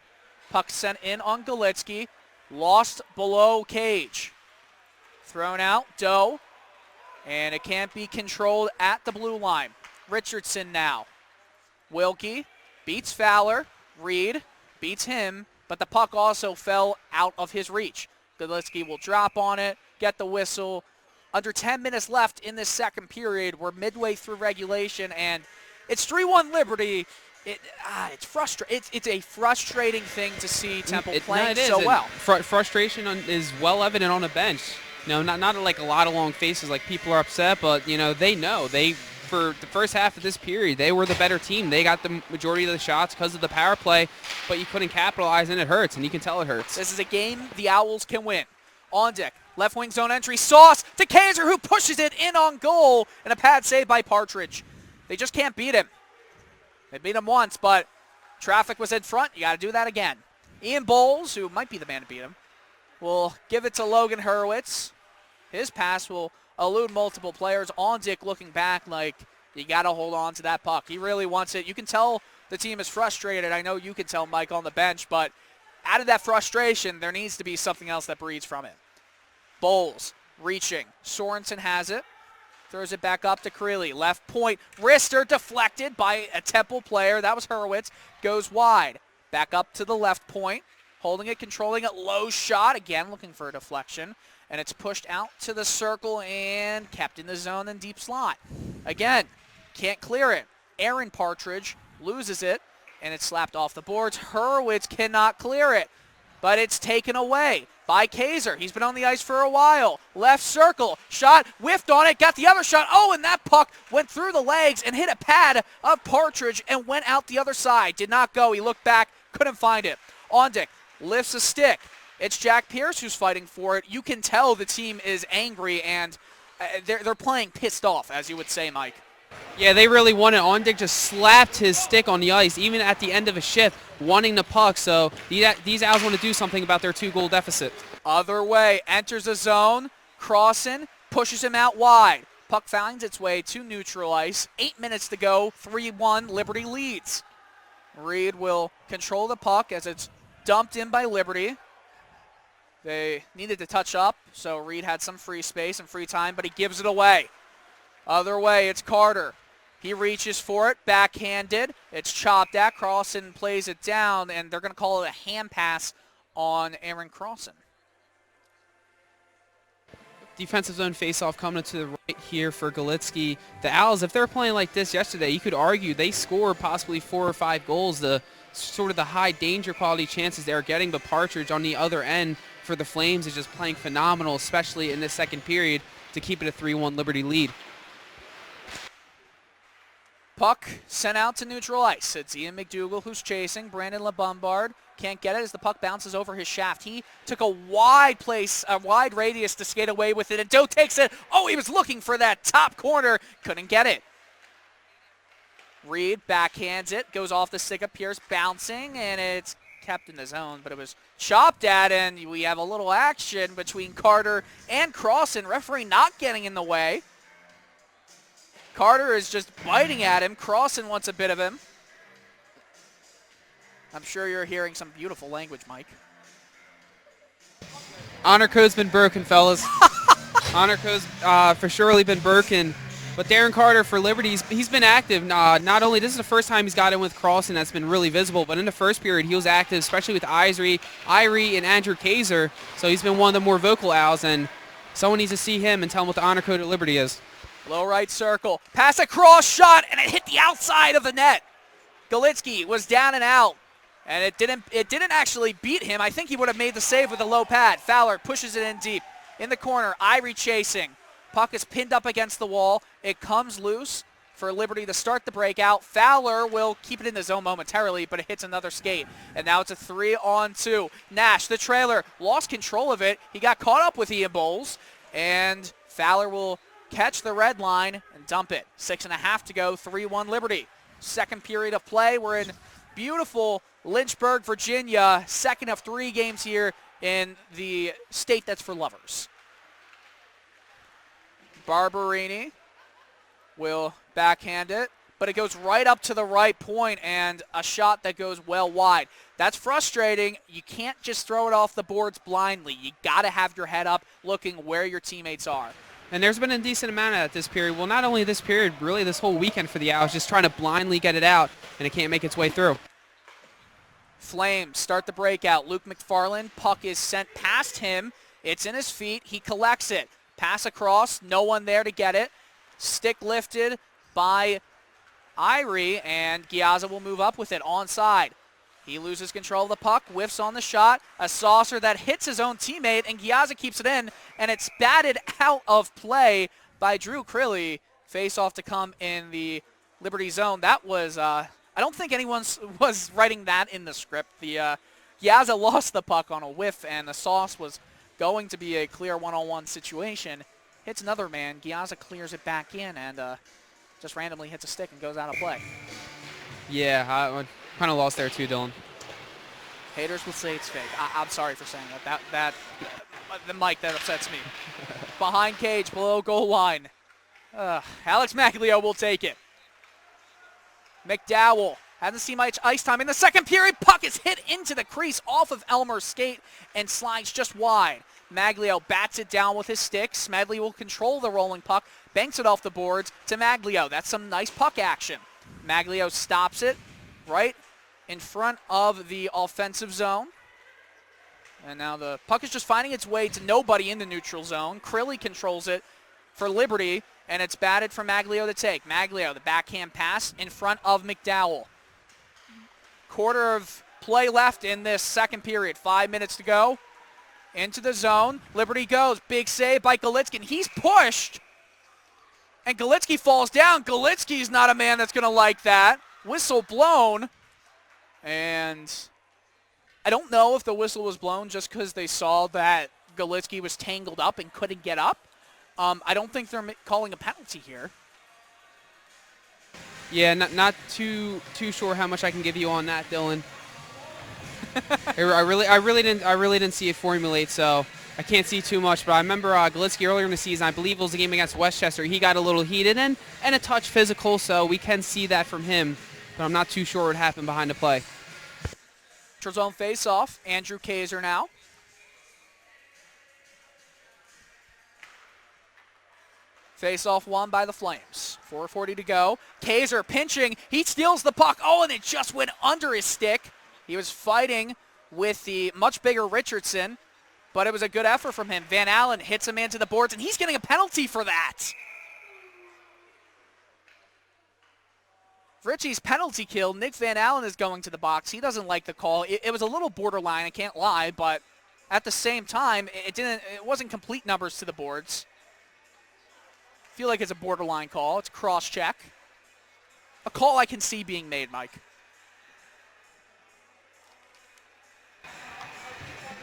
A: Puck sent in on Galitsky, lost below cage. Thrown out, Doe, and it can't be controlled at the blue line. Richardson now. Wilkie beats Fowler. Reed beats him, but the puck also fell out of his reach. Galitsky will drop on it, get the whistle. Under 10 minutes left in this second period. We're midway through regulation, and it's 3-1 Liberty. It's frustrating. It's a frustrating thing to see Temple playing so well.
B: Frustration is well evident on the bench. Not like a lot of long faces, like people are upset, but they know. For the first half of this period, they were the better team. They got the majority of the shots because of the power play, but you couldn't capitalize, and it hurts, and you can tell it hurts.
A: This is a game the Owls can win. On deck, left wing zone entry, Sauce to Kaiser, who pushes it in on goal, and a pad save by Partridge. They just can't beat him. They beat him once, but traffic was in front. You got to do that again. Ian Bowles, who might be the man to beat him, will give it to Logan Hurwitz. His pass will elude multiple players. On Dick looking back like you got to hold on to that puck. He really wants it. You can tell the team is frustrated. I know you can tell Mike on the bench, but out of that frustration, there needs to be something else that breeds from it. Bowles reaching. Sorensen has it. Throws it back up to Creeley. Left point. Wrister deflected by a Temple player. That was Hurwitz. Goes wide. Back up to the left point. Holding it, controlling it. Low shot. Again, looking for a deflection. And it's pushed out to the circle and kept in the zone and deep slot. Again, can't clear it. Aaron Partridge loses it, and it's slapped off the boards. Hurwitz cannot clear it, but it's taken away by Kaiser. He's been on the ice for a while. Left circle, shot, whiffed on it, got the other shot. Oh, and that puck went through the legs and hit a pad of Partridge and went out the other side. Did not go. He looked back, couldn't find it. On deck, lifts a stick. It's Jack Pierce who's fighting for it. You can tell the team is angry, and they're playing pissed off, as you would say, Mike.
B: Yeah, they really want it. Ondick just slapped his stick on the ice, even at the end of a shift, wanting the puck. So these Owls want to do something about their 2-goal deficit.
A: Other way, enters the zone. Crossan pushes him out wide. Puck finds its way to neutral ice. 8 minutes to go. 3-1, Liberty leads. Reed will control the puck as it's dumped in by Liberty. They needed to touch up, so Reed had some free space and free time, but he gives it away. Other way, it's Carter. He reaches for it, backhanded. It's chopped at. Crossan plays it down, and they're going to call it a hand pass on Aaron Crossan.
B: Defensive zone faceoff coming to the right here for Galitsky. The Owls, if they're playing like this yesterday, you could argue they scored possibly 4 or 5 goals. The sort of the high danger quality chances they're getting, but Partridge on the other end for the Flames is just playing phenomenal, especially in this second period, to keep it a 3-1 Liberty lead.
A: Puck sent out to neutral ice. It's Ian McDougall who's chasing. Brandon LeBombard can't get it as the puck bounces over his shaft. He took a wide radius to skate away with it, and Doe takes it. Oh, he was looking for that top corner. Couldn't get it. Reed backhands it, goes off the stick of Pierce, bouncing, and it's kept in the zone, but it was chopped at, and we have a little action between Carter and Crossan. Referee not getting in the way. Carter is just biting at him. Crossan wants a bit of him. I'm sure you're hearing some beautiful language, Mike.
B: Honor code's been broken, fellas. Honor code's for surely been broken. But Darren Carter for Liberty, he's been active. Not only this is the first time he's got in with Crossan that's been really visible, but in the first period he was active, especially with Irie, and Andrew Kaiser. So he's been one of the more vocal Owls, and someone needs to see him and tell him what the honor code at Liberty is.
A: Low right circle, pass across, shot, and it hit the outside of the net. Galitsky was down and out, and it didn't actually beat him. I think he would have made the save with a low pad. Fowler pushes it in deep. In the corner, Irie chasing. Puck is pinned up against the wall. It comes loose, for Liberty to start the breakout. Fowler will keep it in the zone momentarily, but it hits another skate. And now it's a 3-on-2. Nash, the trailer, lost control of it. He got caught up with Ian Bowles, and Fowler will catch the red line and dump it. 6.5 to go, 3-1 Liberty. Second period of play. We're in beautiful Lynchburg, Virginia. Second of 3 games here in the state that's for lovers. Barberini will backhand it, but it goes right up to the right point, and a shot that goes well wide. That's frustrating. You can't just throw it off the boards blindly. You got to have your head up looking where your teammates are.
B: And there's been a decent amount of that this period. Well, not only this period, really this whole weekend for the Owls, just trying to blindly get it out, and it can't make its way through.
A: Flames start the breakout. Luke McFarland, puck is sent past him. It's in his feet. He collects it. Pass across, no one there to get it. Stick lifted by Irie, and Giazza will move up with it onside. He loses control of the puck, whiffs on the shot, a saucer that hits his own teammate, and Giazza keeps it in, and it's batted out of play by Drew Crilly. Face off to come in the Liberty zone. That was, I don't think anyone was writing that in the script. The Giazza lost the puck on a whiff, and the sauce was going to be a clear one-on-one situation. Hits another man. Giazza clears it back in and just randomly hits a stick and goes out of play.
B: Yeah, I kind of lost there too, Dylan.
A: Haters will say it's fake. I'm sorry for saying that. The mic, that upsets me. Behind cage, below goal line. Alex Maglio will take it. McDowell hasn't seen much ice time in the second period. Puck is hit into the crease off of Elmer's skate and slides just wide. Maglio bats it down with his stick. Smedley will control the rolling puck, banks it off the boards to Maglio. That's some nice puck action. Maglio stops it right in front of the offensive zone. And now the puck is just finding its way to nobody in the neutral zone. Crilly controls it for Liberty, and it's batted for Maglio to take. Maglio, the backhand pass in front of McDowell. Quarter of play left in this second period. 5 minutes to go. Into the zone. Liberty goes. Big save by Galitsky. And he's pushed. And Galitsky falls down. Galitsky's not a man that's going to like that. Whistle blown. And I don't know if the whistle was blown just because they saw that Galitsky was tangled up and couldn't get up. I don't think they're calling a penalty here.
B: Yeah, not too sure how much I can give you on that, Dylan. I really didn't see it formulate, so I can't see too much. But I remember Galitsky earlier in the season, I believe it was a game against Westchester. He got a little heated and a touch physical, so we can see that from him. But I'm not too sure what happened behind the play.
A: Zone face-off. Andrew Kaiser now. Face-off won by the Flames. 4:40 to go. Kaiser pinching. He steals the puck. Oh, and it just went under his stick. He was fighting with the much bigger Richardson, but it was a good effort from him. Van Allen hits a man to the boards, and he's getting a penalty for that. Richie's penalty kill. Nick Van Allen is going to the box. He doesn't like the call. It was a little borderline, I can't lie, but at the same time, it wasn't complete numbers to the boards. I feel like it's a borderline call. It's a cross-check. A call I can see being made, Mike.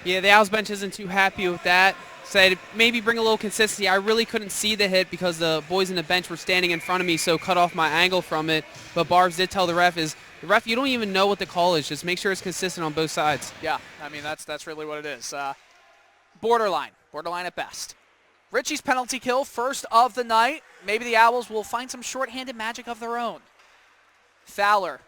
B: Yeah, the Owls bench isn't too happy with that. Said maybe bring a little consistency. I really couldn't see the hit because the boys in the bench were standing in front of me, so cut off my angle from it. But Barbs did tell the ref, you don't even know what the call is. Just make sure it's consistent on both sides.
A: Yeah, I mean, that's really what it is. Borderline at best. Richie's penalty kill, first of the night. Maybe the Owls will find some shorthanded magic of their own. Fowler,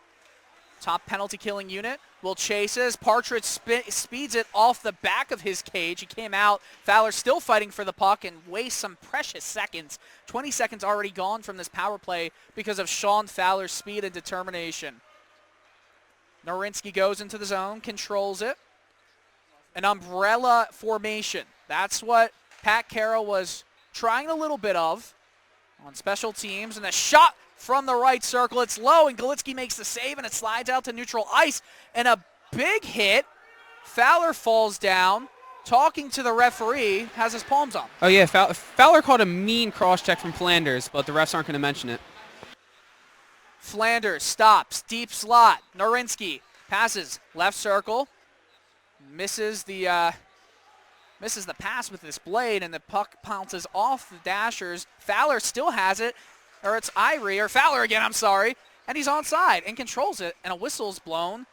A: top penalty killing unit, will chases. Partridge speeds it off the back of his cage. He came out. Fowler still fighting for the puck and wastes some precious seconds. 20 seconds already gone from this power play because of Sean Fowler's speed and determination. Norinsky goes into the zone, controls it. An umbrella formation. That's what Pat Carroll was trying a little bit of on special teams. And a shot from the right circle. It's low, and Galitsky makes the save, and it slides out to neutral ice. And a big hit. Fowler falls down. Talking to the referee, has his palms up.
B: Oh, yeah, Fowler caught a mean cross-check from Flanders, but the refs aren't going to mention it.
A: Flanders stops, deep slot. Norinsky passes left circle, misses the pass with this blade, and the puck bounces off the Dashers. Fowler still has it, or it's Irie, or Fowler again, I'm sorry, and he's onside and controls it, and a whistle's blown.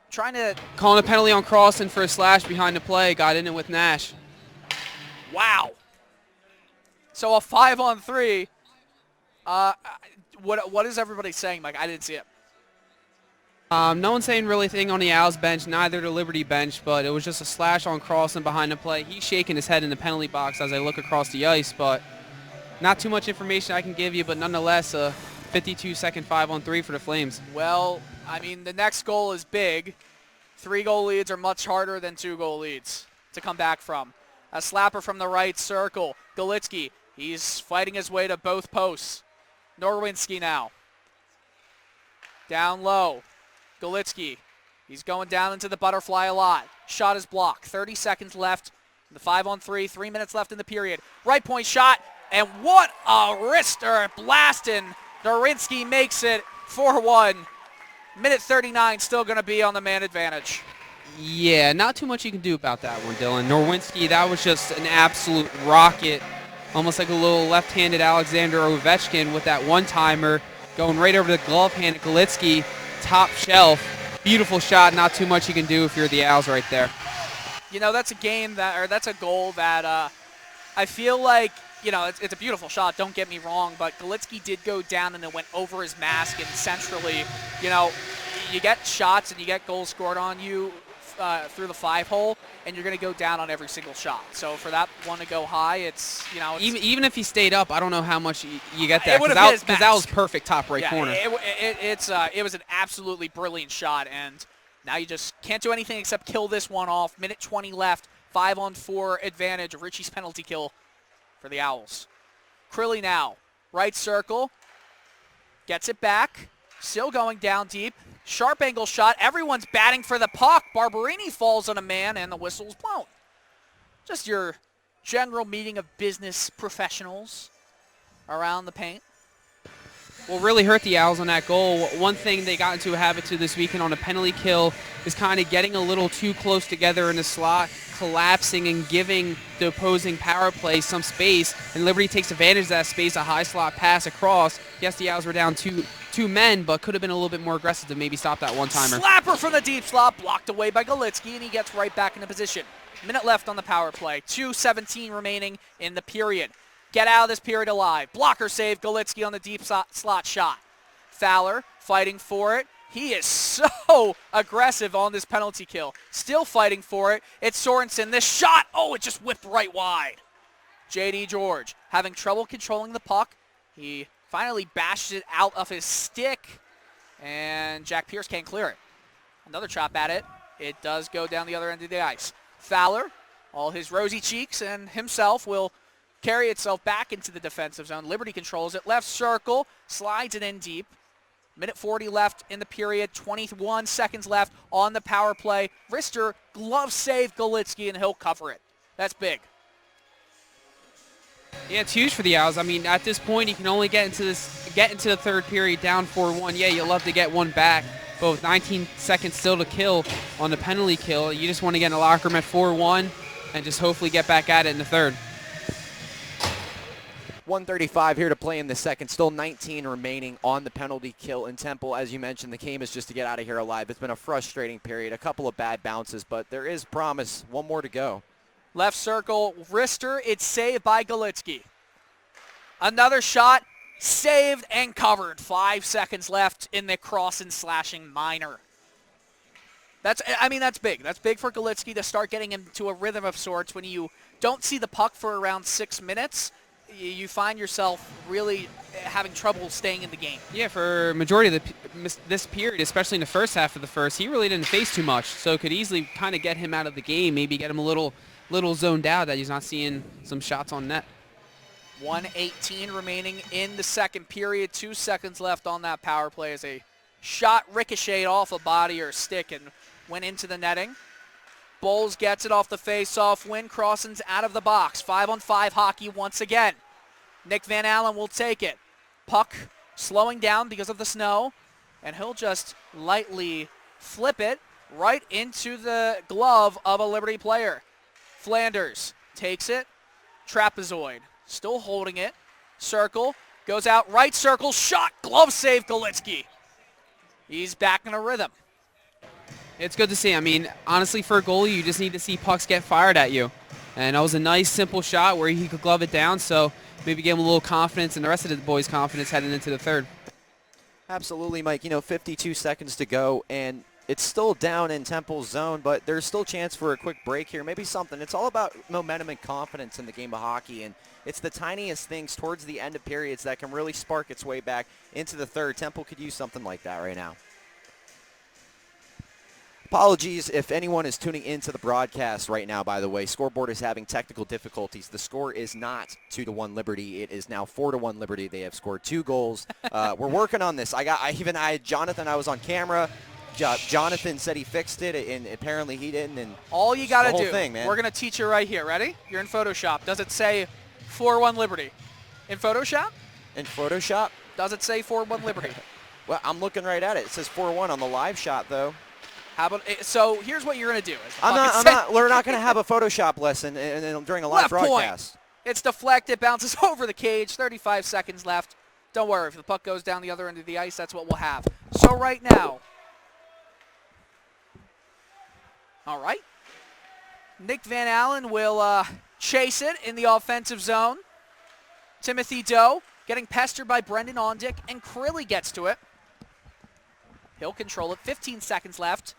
A: Trying to...
B: Calling a penalty on Crossan for a slash behind the play. Got in it with Nash.
A: Wow. So a 5-on-3. What is everybody saying, Mike? I didn't see it.
B: No one's saying really anything on the Owls bench, neither the Liberty bench, but it was just a slash on Crossan behind the play. He's shaking his head in the penalty box as I look across the ice, but not too much information I can give you, but nonetheless, a 52-second 5-on-3 for the Flames.
A: Well, I mean, the next goal is big. 3-goal leads are much harder than 2-goal leads to come back from. A slapper from the right circle. Galitsky, he's fighting his way to both posts. Norwinski now. Down low. Galitsky, he's going down into the butterfly a lot. Shot is blocked. 30 seconds left. The 5-on-3, 3 minutes left in the period. Right point shot, and what a wrister blasting. Norinsky makes it 4-1. Minute 39 still going to be on the man advantage.
B: Yeah, not too much you can do about that one, Dylan. Norwinski, that was just an absolute rocket. Almost like a little left-handed Alexander Ovechkin with that one-timer going right over the glove hand of Galitsky. Top shelf. Beautiful shot. Not too much you can do if you're the Owls right there.
A: You know, that's a goal that I feel like, you know, it's a beautiful shot, don't get me wrong, but Galitsky did go down and it went over his mask, and centrally, you know, you get shots and you get goals scored on you through the 5-hole, and you're going to go down on every single shot. So for that one to go high, it's, you know.
B: Even if he stayed up, I don't know how much you get that,
A: because
B: that was perfect top right corner.
A: It was an absolutely brilliant shot, and now you just can't do anything except kill this one off. Minute 20 left, 5-on-4 advantage. Richie's penalty kill for the Owls. Crilly now, right circle, gets it back, still going down deep. Sharp angle shot. Everyone's batting for the puck. Barberini falls on a man, and the whistle's blown. Just your general meeting of business professionals around the paint.
B: What really hurt the Owls on that goal, one thing they got into a habit to this weekend on a penalty kill is kind of getting a little too close together in the slot, collapsing and giving the opposing power play some space, and Liberty takes advantage of that space, a high slot pass across. Yes, the Owls were down two men, but could have been a little bit more aggressive to maybe stop that one-timer.
A: Slapper from the deep slot, blocked away by Galitsky, and he gets right back into position. Minute left on the power play, 2:17 remaining in the period. Get out of this period alive. Blocker save, Galitsky on the deep slot shot. Fowler fighting for it. He is so aggressive on this penalty kill. Still fighting for it. It's Sorensen. This shot, it just whipped right wide. J.D. George having trouble controlling the puck. He finally bashes it out of his stick, and Jack Pierce can't clear it. Another chop at it. It does go down the other end of the ice. Fowler, all his rosy cheeks, and himself will carry itself back into the defensive zone. Liberty controls it. Left circle, slides it in deep. Minute 40 left in the period. 21 seconds left on the power play. Rister glove save Galitsky, and he'll cover it. That's big.
B: Yeah, it's huge for the Owls. I mean, at this point, you can only get into the third period down 4-1. Yeah, you'd love to get one back, but with 19 seconds still to kill on the penalty kill, you just want to get in the locker room at 4-1 and just hopefully get back at it in the third.
C: 1:35 here to play in the second. Still 19 remaining on the penalty kill in Temple. As you mentioned, the game is just to get out of here alive. It's been a frustrating period. A couple of bad bounces, but there is promise. One more to go.
A: Left circle, Rister. It's saved by Galitsky. Another shot, saved and covered. 5 seconds left in the cross and slashing minor. That's big. That's big for Galitsky to start getting into a rhythm of sorts. When you don't see the puck for around 6 minutes, you find yourself really having trouble staying in the game.
B: Yeah, for majority of this period, especially in the first half of the first, he really didn't face too much, so could easily kind of get him out of the game, maybe get him a little zoned out that he's not seeing some shots on net.
A: 1:18 remaining in the second period. 2 seconds left on that power play as a shot ricocheted off a body or stick and went into the netting. Bowles gets it off the face-off win. Crossan's out of the box. 5-on-5 hockey once again. Nick Van Allen will take it. Puck slowing down because of the snow, and he'll just lightly flip it right into the glove of a Liberty player. Flanders takes it. Trapezoid still holding it. Circle goes out, right circle, shot, glove save, Galitsky. He's back in a rhythm.
B: It's good to see. I mean, honestly, for a goalie, you just need to see pucks get fired at you. And that was a nice, simple shot where he could glove it down, so maybe give him a little confidence and the rest of the boys' confidence heading into the third.
C: Absolutely, Mike. 52 seconds to go, and it's still down in Temple's zone, but there's still a chance for a quick break here, maybe something. It's all about momentum and confidence in the game of hockey, and it's the tiniest things towards the end of periods that can really spark its way back into the third. Temple could use something like that right now. Apologies if anyone is tuning into the broadcast right now, by the way. Scoreboard is having technical difficulties. The score is not 2-1 Liberty. It is now 4-1 Liberty. They have scored 2 goals. We're working on this. I had Jonathan. I was on camera. Jonathan said he fixed it, and apparently he didn't. And
A: all you got to do,
C: thing, man.
A: We're going to teach you right here. Ready? You're in Photoshop. Does it say 4-1 Liberty? In Photoshop?
C: In Photoshop?
A: Does it say 4-1 Liberty?
C: Well, I'm looking right at it. It says 4-1 on the live shot, though.
A: How about so? Here's what you're going to do.
C: We're not going to have a Photoshop lesson during a live broadcast.
A: Point. It's deflected, bounces over the cage. 35 seconds left. Don't worry. If the puck goes down the other end of the ice, that's what we'll have. So right now, all right, Nick Van Allen will chase it in the offensive zone. Timothy Doe getting pestered by Brendan Ondick, and Crilly gets to it. He'll control it. 15 seconds left.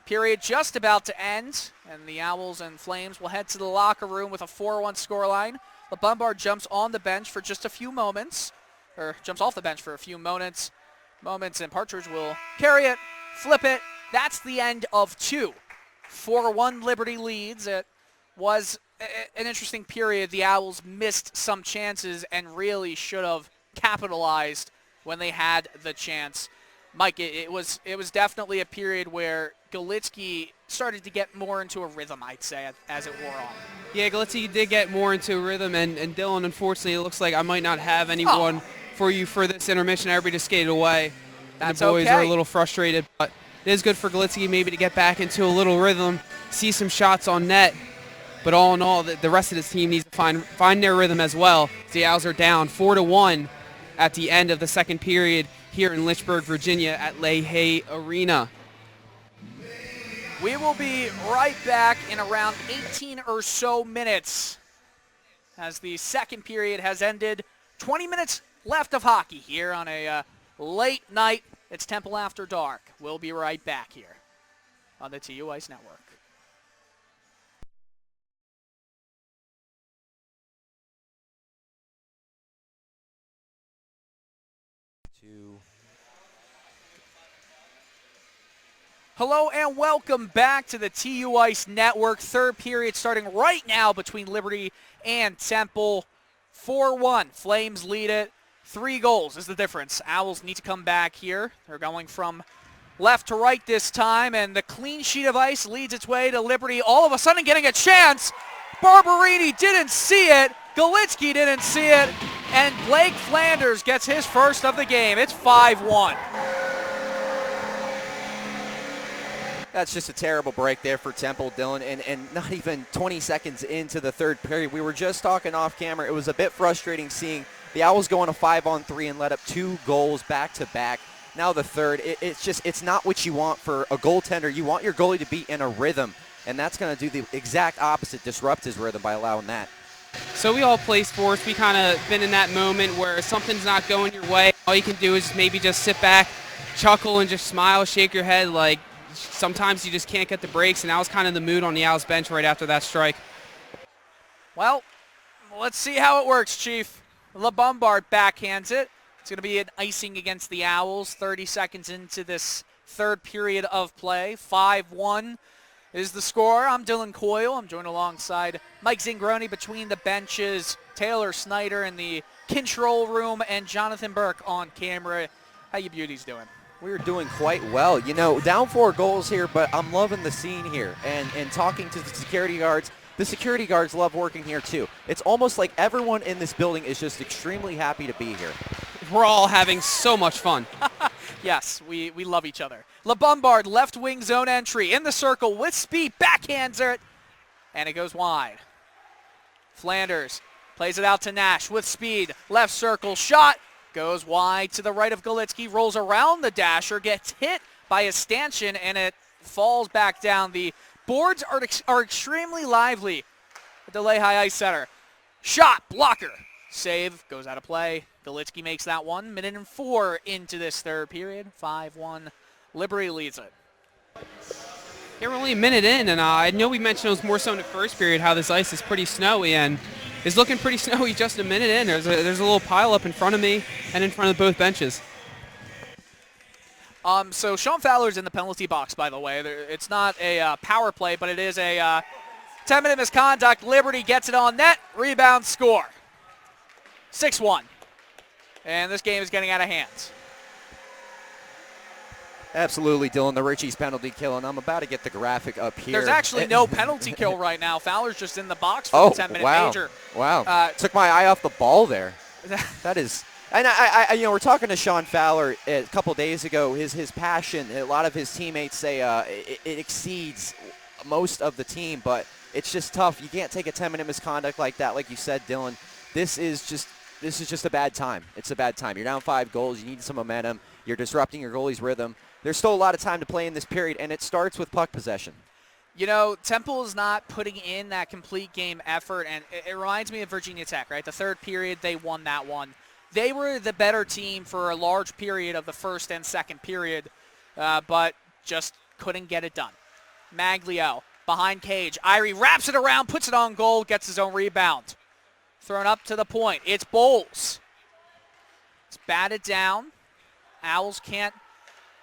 A: Period just about to end, and the Owls and Flames will head to the locker room with a 4-1 scoreline. LeBombard jumps on the bench for just a few moments, or jumps off the bench for a few moments, and Partridge will carry it, flip it. That's the end of 2. 4-1 Liberty leads. It was an interesting period. The Owls missed some chances and really should have capitalized when they had the chance. Mike, it was definitely a period where Galitsky started to get more into a rhythm, I'd say, as it wore on.
B: Yeah, Galitsky did get more into a rhythm, and Dylan, unfortunately, it looks like I might not have anyone for you for this intermission. Everybody just skated away.
A: That's
B: the boys
A: okay.
B: are a little frustrated, but it is good for Galitsky maybe to get back into a little rhythm, see some shots on net. But all in all, the rest of this team needs to find their rhythm as well. The Owls are down 4-1 at the end of the second period here in Lynchburg, Virginia at Leahy Arena.
A: We will be right back in around 18 or so minutes as the second period has ended. 20 minutes left of hockey here on a late night. It's Temple After Dark. We'll be right back here on the TU Ice Network. Hello and welcome back to the TU Ice Network. Third period starting right now between Liberty and Temple. 4-1. Flames lead it. 3 goals is the difference. Owls need to come back here. They're going from left to right this time, and the clean sheet of ice leads its way to Liberty. All of a sudden getting a chance. Barberini didn't see it. Galitsky didn't see it. And Blake Flanders gets his first of the game. It's 5-1.
C: That's just a terrible break there for Temple, Dylan, and not even 20 seconds into the third period. We were just talking off camera. It was a bit frustrating seeing the Owls go on a 5-on-3 and let up 2 goals back-to-back. Now the third, it's not what you want for a goaltender. You want your goalie to be in a rhythm, and that's going to do the exact opposite, disrupt his rhythm by allowing that.
B: So we all play sports. We kind of been in that moment where something's not going your way. All you can do is maybe just sit back, chuckle, and just smile, shake your head. Like sometimes you just can't get the breaks, and that was kind of the mood on the Owls bench right after that strike.
A: Well, let's see how it works, Chief. LeBombard backhands it. It's going to be an icing against the Owls. 30 seconds into this third period of play. 5-1 is the score. I'm Dylan Coyle. I'm joined alongside Mike Zingroni between the benches, Taylor Snyder in the control room, and Jonathan Burke on camera. How you beauties doing?
C: We're doing quite well. You know, down 4 goals here, but I'm loving the scene here. And talking to the security guards love working here too. It's almost like everyone in this building is just extremely happy to be here.
B: We're all having so much fun.
A: Yes, we love each other. LeBombard, left wing zone entry in the circle with speed, backhands it, and it goes wide. Flanders plays it out to Nash with speed, left circle, shot, goes wide to the right of Galitsky, rolls around the dasher, gets hit by a stanchion, and it falls back down. The boards are extremely lively at the Lehigh Ice Center. Shot, blocker, save, goes out of play. Galitsky makes that 1 minute and 4 into this third period. 5-1, Liberty leads it.
B: Yeah, we're only a minute in, and I know we mentioned it was more so in the first period how this ice is pretty snowy, and it's looking pretty snowy just a minute in. There's a little pile up in front of me and in front of both benches.
A: So Sean Fowler's in the penalty box, by the way. It's not a power play, but it is a 10-minute misconduct. Liberty gets it on net, rebound, score. 6-1. And this game is getting out of hand.
C: Absolutely, Dylan, the Richie's penalty kill, and I'm about to get the graphic up here.
A: There's actually no penalty kill right now. Fowler's just in the box for the 10-minute major.
C: Wow. Took my eye off the ball there. That is... And I we're talking to Sean Fowler a couple days ago. His passion, a lot of his teammates say it exceeds most of the team, but it's just tough. You can't take a 10-minute misconduct like that, like you said, Dylan. This is just a bad time. It's a bad time. You're down 5 goals. You need some momentum. You're disrupting your goalie's rhythm. There's still a lot of time to play in this period, and it starts with puck possession.
A: You know, Temple is not putting in that complete game effort, and it reminds me of Virginia Tech, right? The third period, they won that one. They were the better team for a large period of the first and second period, but just couldn't get it done. Maglio behind Cage. Irie wraps it around, puts it on goal, gets his own rebound. Thrown up to the point. It's Bowles. It's batted down. Owls can't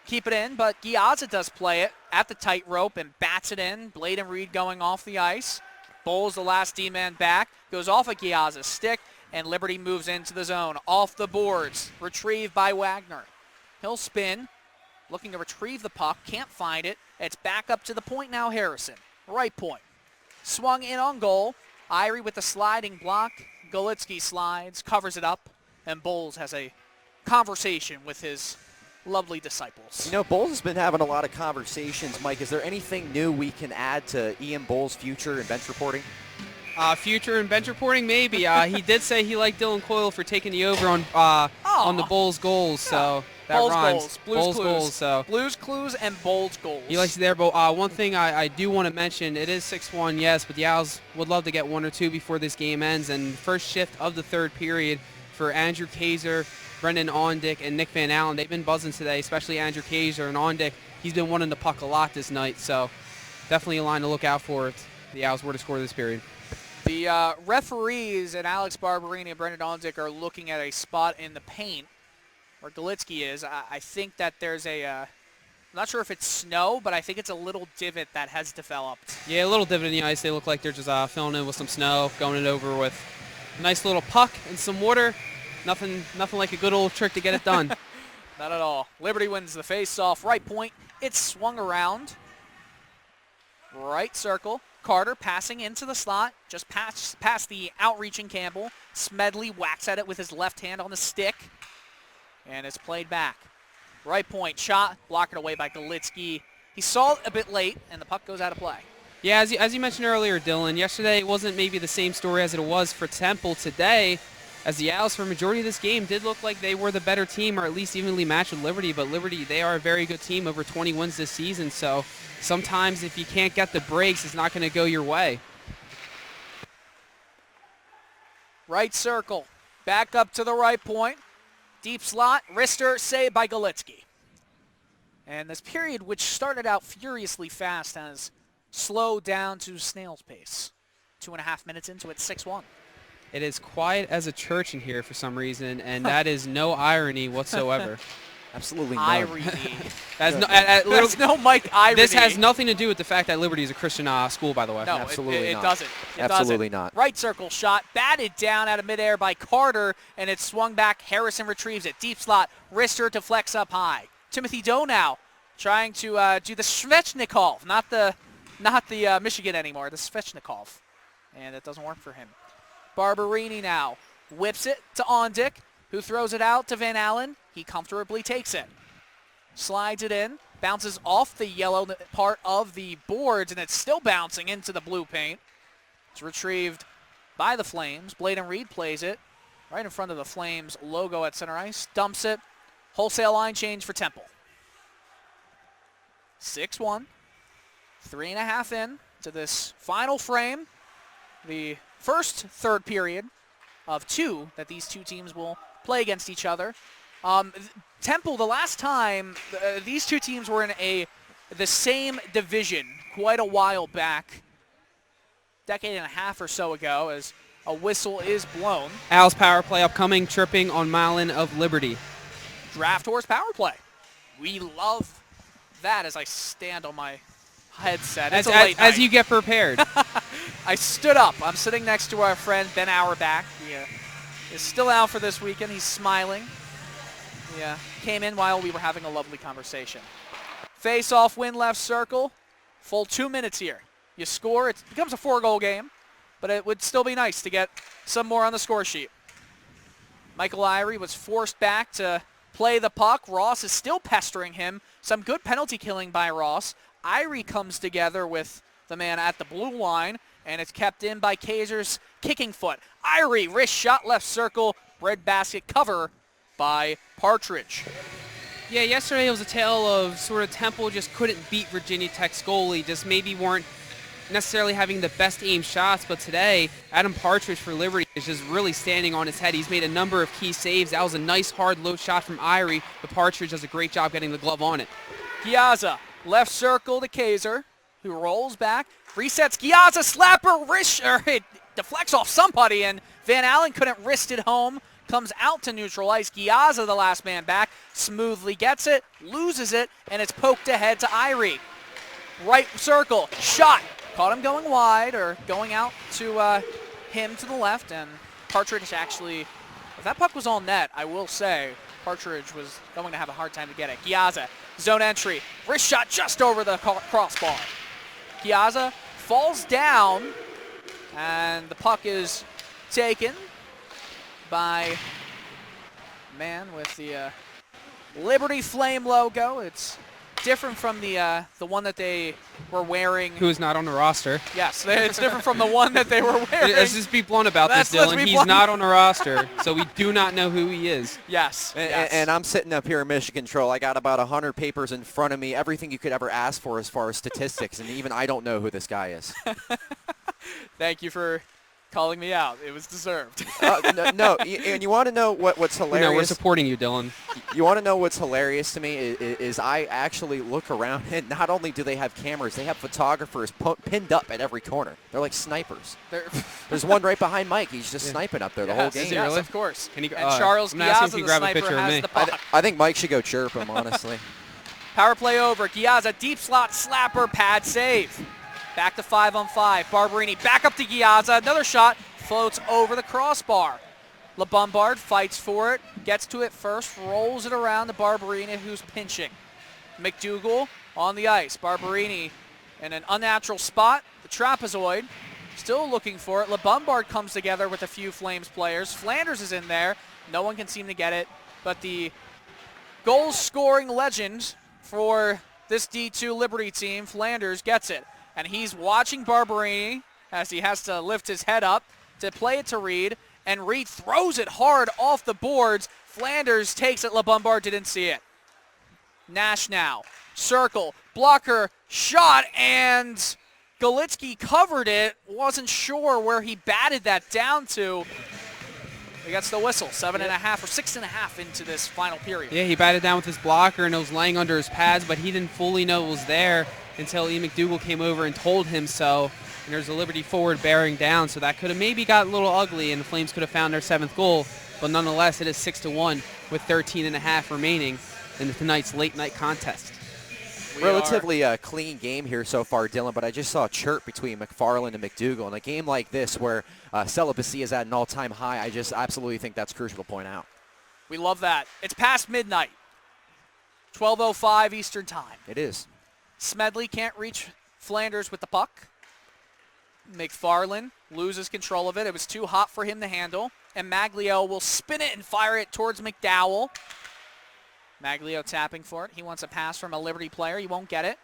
A: keep it in, but Giazza does play it at the tightrope and bats it in. Blade and Reed going off the ice. Bowles, the last D-man back, goes off of Giazza's stick, and Liberty moves into the zone. Off the boards, retrieved by Wagner. He'll spin, looking to retrieve the puck, can't find it. It's back up to the point now, Harrison. Right point. Swung in on goal. Irie with the sliding block. Galitsky slides, covers it up, and Bowles has a conversation with his lovely disciples.
C: You know, Bowles has been having a lot of conversations. Mike, is there anything new we can add to Ian Bowles' future in bench reporting?
B: Future and bench reporting, maybe. He did say he liked Dylan Coyle for taking the over on the Bulls goals, so that
A: Bulls
B: rhymes.
A: goals, Blues
B: Bulls
A: clues.
B: goals, so.
A: Blues clues and Bulls goals.
B: He likes it there, but one thing I do want to mention, it is 6-1, yes, but the Owls would love to get 1 or 2 before this game ends, and first shift of the third period for Andrew Kaiser, Brendan Ondick, and Nick Van Allen. They've been buzzing today, especially Andrew Kaiser and Ondick. He's been wanting the puck a lot this night, so definitely a line to look out for if the Owls were to score this period.
A: The referees and Alex Barberini and Brendan Ondick are looking at a spot in the paint where Galitsky is. I think that there's I'm not sure if it's snow, but I think it's a little divot that has developed.
B: Yeah, a little divot in the ice. They look like they're just filling in with some snow, going it over with a nice little puck and some water. Nothing like a good old trick to get it done.
A: Not at all. Liberty wins the face-off. Right point. It's swung around. Right circle. Carter passing into the slot, just past the outreaching Campbell. Smedley whacks at it with his left hand on the stick, and it's played back. Right point, shot, blocked away by Galitsky. He saw it a bit late, and the puck goes out of play.
B: Yeah, as you mentioned earlier, Dylan, yesterday it wasn't maybe the same story as it was for Temple today, as the Owls for a majority of this game did look like they were the better team, or at least evenly matched with Liberty, but Liberty, they are a very good team, over 20 wins this season, so sometimes if you can't get the breaks, it's not going to go your way.
A: Right circle, back up to the right point. Deep slot, wrister, saved by Galitsky. And this period, which started out furiously fast, has slowed down to snail's pace. 2.5 minutes into it, 6-1.
B: It is quiet as a church in here for some reason, and that is no irony whatsoever.
C: Absolutely not.
A: Irony.
B: That's
A: no Mike irony.
B: This has nothing to do with the fact that Liberty is a Christian school, by the way.
A: No,
C: Absolutely
A: it
C: not.
A: doesn't. It
C: Absolutely
A: doesn't.
C: not.
A: Right circle shot, batted down out of midair by Carter, and it's swung back. Harrison retrieves it. Deep slot, wrister to flex up high. Timothy Doe now trying to do the Svechnikov, not the Michigan anymore, the Svechnikov. And it doesn't work for him. Barberini now whips it to Ondick. who throws it out to Van Allen. He comfortably takes it. Slides it in, bounces off the yellow part of the boards, and it's still bouncing into the blue paint. It's retrieved by the Flames. Bladen Reed plays it right in front of the Flames logo at center ice. Dumps it. Wholesale line change for Temple. 6-1. 3.5 in to this final frame. The first third period of 2 that these two teams will play against each other. Temple, the last time these two teams were in the same division quite a while back, decade and a half or so ago, as a whistle is blown.
B: Al's power play upcoming, tripping on Malin of Liberty.
A: Draft Horse power play. We love that as I stand on my headset. It's a late night.
B: As you get prepared.
A: I stood up. I'm sitting next to our friend Ben Auerbach. He is still out for this weekend. He's smiling. He came in while we were having a lovely conversation. Face-off win left circle. Full 2 minutes here. You score, it becomes a 4-goal game, but it would still be nice to get some more on the score sheet. Michael Irie was forced back to play the puck. Ross is still pestering him. Some good penalty killing by Ross. Irie comes together with the man at the blue line, and it's kept in by Kaiser's kicking foot. Irie, wrist shot left circle, breadbasket cover by Partridge.
B: Yeah, yesterday it was a tale of sort of Temple just couldn't beat Virginia Tech's goalie, just maybe weren't necessarily having the best aim shots, but today Adam Partridge for Liberty is just really standing on his head. He's made a number of key saves. That was a nice hard low shot from Irie, but Partridge does a great job getting the glove on it.
A: Giazza, left circle to Kaiser, who rolls back, resets. Giazza, slapper, wrist, it deflects off somebody, and Van Allen couldn't wrist it home. Comes out to neutral ice. Giazza, the last man back, smoothly gets it, loses it, and it's poked ahead to Irie. Right circle, shot. Caught him going wide or going out to him to the left, and Partridge actually, if that puck was on net, I will say Partridge was going to have a hard time to get it. Giazza, zone entry, wrist shot just over the crossbar. Giazza falls down, and the puck is taken by man with the Liberty Flame logo. It's different from the one that they were wearing.
B: Who is not on the roster.
A: Yes, it's different from the one that they were wearing.
B: Let's just be blunt about this, Dylan. He's not on the roster, so we do not know who he is.
A: Yes.
C: And I'm sitting up here in Mission Control. I got about 100 papers in front of me, everything you could ever ask for as far as statistics, and even I don't know who this guy is.
A: Thank you for calling me out. It was deserved.
C: No, and you want to know what's hilarious?
B: No, we're supporting you, Dylan.
C: You want to know what's hilarious to me is I actually look around, and not only do they have cameras, they have photographers pinned up at every corner. They're like snipers. There's one right behind Mike. He's just sniping up there the whole game.
A: Yes,
B: really?
A: of course.
B: Can you,
A: and Charles Giazza, the sniper, has the puck.
C: I think Mike should go chirp him, honestly.
A: Power play over. Giazza, deep slot slapper, pad save. Back to 5-on-5. Barberini back up to Giazza. Another shot floats over the crossbar. LeBombard fights for it, gets to it first, rolls it around to Barberini, who's pinching. McDougal on the ice. Barberini in an unnatural spot. The trapezoid still looking for it. LeBombard comes together with a few Flames players. Flanders is in there. No one can seem to get it, but the goal-scoring legend for this D2 Liberty team, Flanders, gets it. And he's watching Barberini as he has to lift his head up to play it to Reed, and Reed throws it hard off the boards. Flanders takes it. LeBombard didn't see it. Nash now. Circle. Blocker. Shot. And Galitsky covered it. Wasn't sure where he batted that down to. He gets the whistle. 7.5 or 6.5 into this final period.
B: Yeah, he batted down with his blocker, and it was laying under his pads, but he didn't fully know it was there until Ian McDougal came over and told him so. And there's a Liberty forward bearing down, so that could have maybe got a little ugly, and the Flames could have found their 7th goal. But nonetheless, it is 6-1 with 13.5 remaining in tonight's late-night contest.
C: Relatively clean game here so far, Dylan, but I just saw a chirp between McFarland and McDougal. In a game like this where celibacy is at an all-time high, I just absolutely think that's crucial to point out.
A: We love that. It's past midnight. 12:05 Eastern Time.
C: It is.
A: Smedley can't reach Flanders with the puck. McFarland loses control of it. It was too hot for him to handle. And Maglio will spin it and fire it towards McDowell. Maglio tapping for it. He wants a pass from a Liberty player. He won't get it.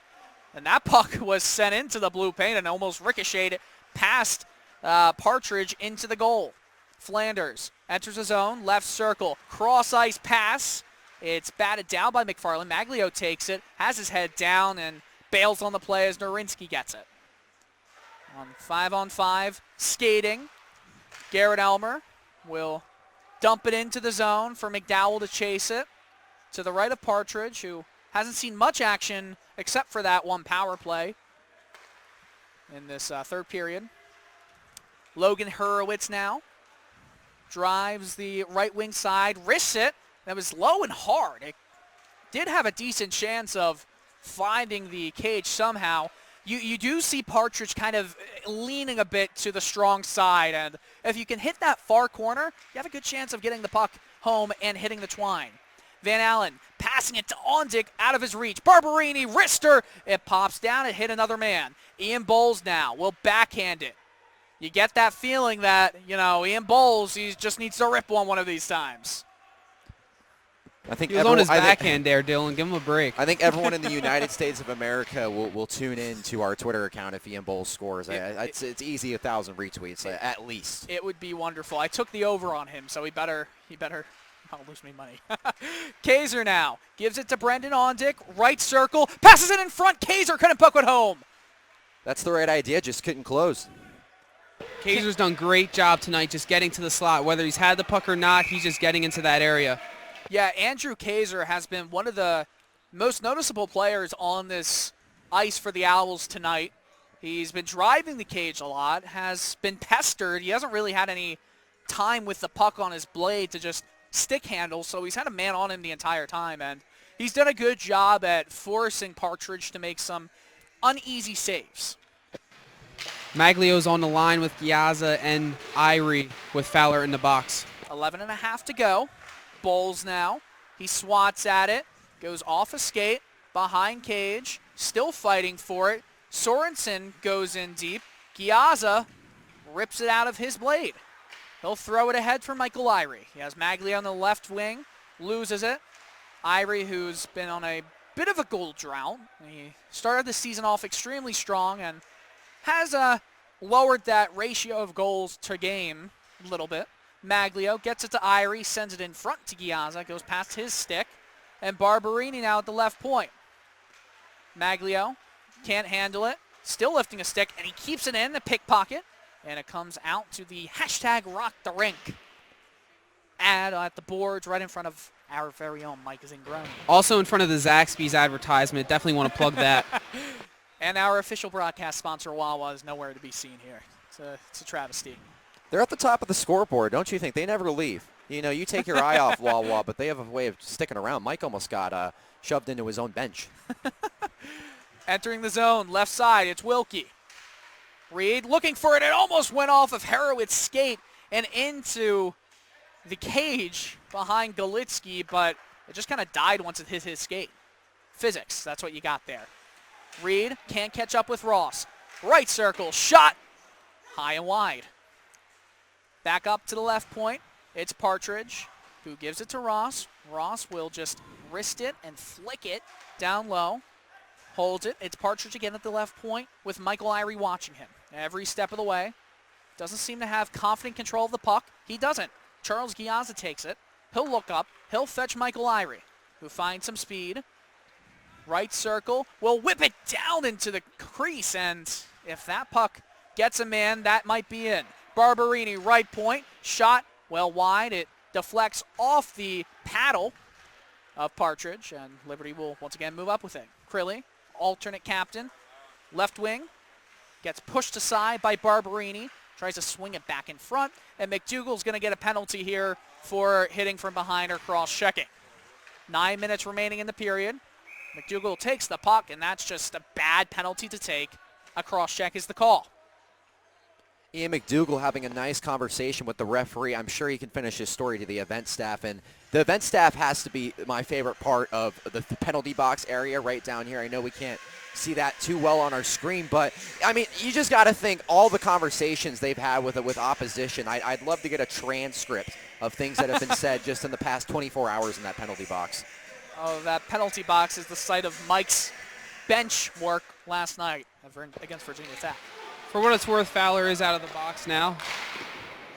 A: And that puck was sent into the blue paint and almost ricocheted past Partridge into the goal. Flanders enters the zone, left circle, cross ice pass. It's batted down by McFarland. Maglio takes it, has his head down, and bails on the play as Norinsky gets it. On 5-on-5, skating. Garrett Elmer will dump it into the zone for McDowell to chase it. To the right of Partridge, who hasn't seen much action except for that one power play in this third period. Logan Hurwitz now drives the right wing side, risks it. That was low and hard. It did have a decent chance of finding the cage somehow. You do see Partridge kind of leaning a bit to the strong side, and if you can hit that far corner, you have a good chance of getting the puck home and hitting the twine. Van Allen passing it to Ondick, out of his reach. Barberini, wrister. It pops down. It hit another man. Ian Bowles now will backhand it. You get that feeling that, Ian Bowles, he just needs to rip one of these times.
C: I think
B: he was on his backhand there, Dylan. Give him a break.
C: I think everyone in the United States of America will tune in to our Twitter account if Ian Bowles scores. It's easy 1,000 retweets at least.
A: It would be wonderful. I took the over on him, so he better not lose me money. Kaiser now gives it to Brendan Ondick. Right circle. Passes it in front. Kaiser couldn't puck it home.
C: That's the right idea. Just couldn't close.
B: Kaiser's done great job tonight just getting to the slot. Whether he's had the puck or not, he's just getting into that area.
A: Yeah, Andrew Kaiser has been one of the most noticeable players on this ice for the Owls tonight. He's been driving the cage a lot, has been pestered. He hasn't really had any time with the puck on his blade to just stick handle, so he's had a man on him the entire time, and he's done a good job at forcing Partridge to make some uneasy saves.
B: Maglio's on the line with Giazza and Irie with Fowler in the box.
A: 11.5 to go. Bowles now. He swats at it. Goes off a skate. Behind cage. Still fighting for it. Sorensen goes in deep. Giazza rips it out of his blade. He'll throw it ahead for Michael Irie. He has Maglio on the left wing. Loses it. Irie, who's been on a bit of a goal drought. He started the season off extremely strong and has lowered that ratio of goals to game a little bit. Maglio gets it to Irie, sends it in front to Giazza, goes past his stick, and Barberini now at the left point. Maglio can't handle it, still lifting a stick, and he keeps it in the pickpocket, and it comes out to the hashtag Rock the Rink ad at the boards right in front of our very own Mike Zingroni.
B: Also in front of the Zaxby's advertisement. Definitely want to plug that.
A: And our official broadcast sponsor, Wawa, is nowhere to be seen here. It's a travesty.
C: They're at the top of the scoreboard, don't you think? They never leave. You take your eye off Wawa, but they have a way of sticking around. Mike almost got shoved into his own bench.
A: Entering the zone, left side, it's Wilkie. Reed looking for it. It almost went off of Herowitz's skate and into the cage behind Galitsky, but it just kind of died once it hit his skate. Physics, that's what you got there. Reed can't catch up with Ross. Right circle, shot, high and wide. Back up to the left point. It's Partridge who gives it to Ross. Ross will just wrist it and flick it down low. Holds it. It's Partridge again at the left point with Michael Irie watching him every step of the way. Doesn't seem to have confident control of the puck. He doesn't. Charles Giazza takes it. He'll look up. He'll fetch Michael Irie, who finds some speed. Right circle. Will whip it down into the crease, and if that puck gets him in, that might be in. Barberini, right point. Shot well wide. It deflects off the paddle of Partridge, and Liberty will once again move up with it. Crilly, alternate captain. Left wing. Gets pushed aside by Barberini. Tries to swing it back in front, and McDougall's going to get a penalty here for hitting from behind or cross-checking. 9 minutes remaining in the period. McDougall takes the puck, and that's just a bad penalty to take. A cross-check is the call.
C: Ian McDougall having a nice conversation with the referee. I'm sure he can finish his story to the event staff. And the event staff has to be my favorite part of the penalty box area right down here. I know we can't see that too well on our screen. But, I mean, you just got to think all the conversations they've had with opposition. I'd love to get a transcript of things that have been said just in the past 24 hours in that penalty box.
A: Oh, that penalty box is the site of Mike's bench work last night against Virginia Tech.
B: For what it's worth, Fowler is out of the box now.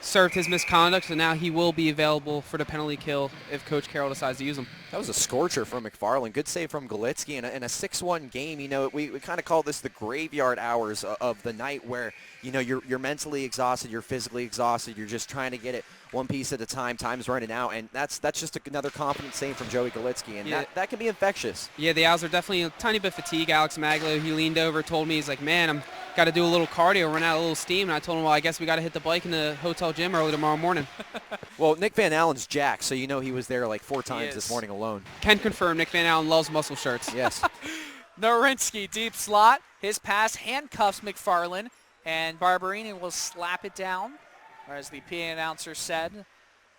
B: Served his misconduct, so now he will be available for the penalty kill if Coach Carroll decides to use him.
C: That was a scorcher from McFarland. Good save from Galitsky in a 6-1 game. You know, we kind of call this the graveyard hours of the night where, you know, you're mentally exhausted, you're physically exhausted, you're just trying to get it one piece at a time. Time's running out, and that's just another confident save from Joey Galitsky, and that can be infectious.
B: Yeah, the Owls are definitely a tiny bit fatigued. Alex Maglo, he leaned over, told me, he's like, man, I'm got to do a little cardio, run out a little steam. And I told him, well, I guess we got to hit the bike in the hotel gym early tomorrow morning.
C: Well, Nick Van Allen's jacked, so you know he was there like 4 times this morning alone.
B: Can confirm Nick Van Allen loves muscle shirts.
C: Yes.
A: Norinsky, deep slot. His pass handcuffs McFarland, and Barberini will slap it down, or as the PA announcer said,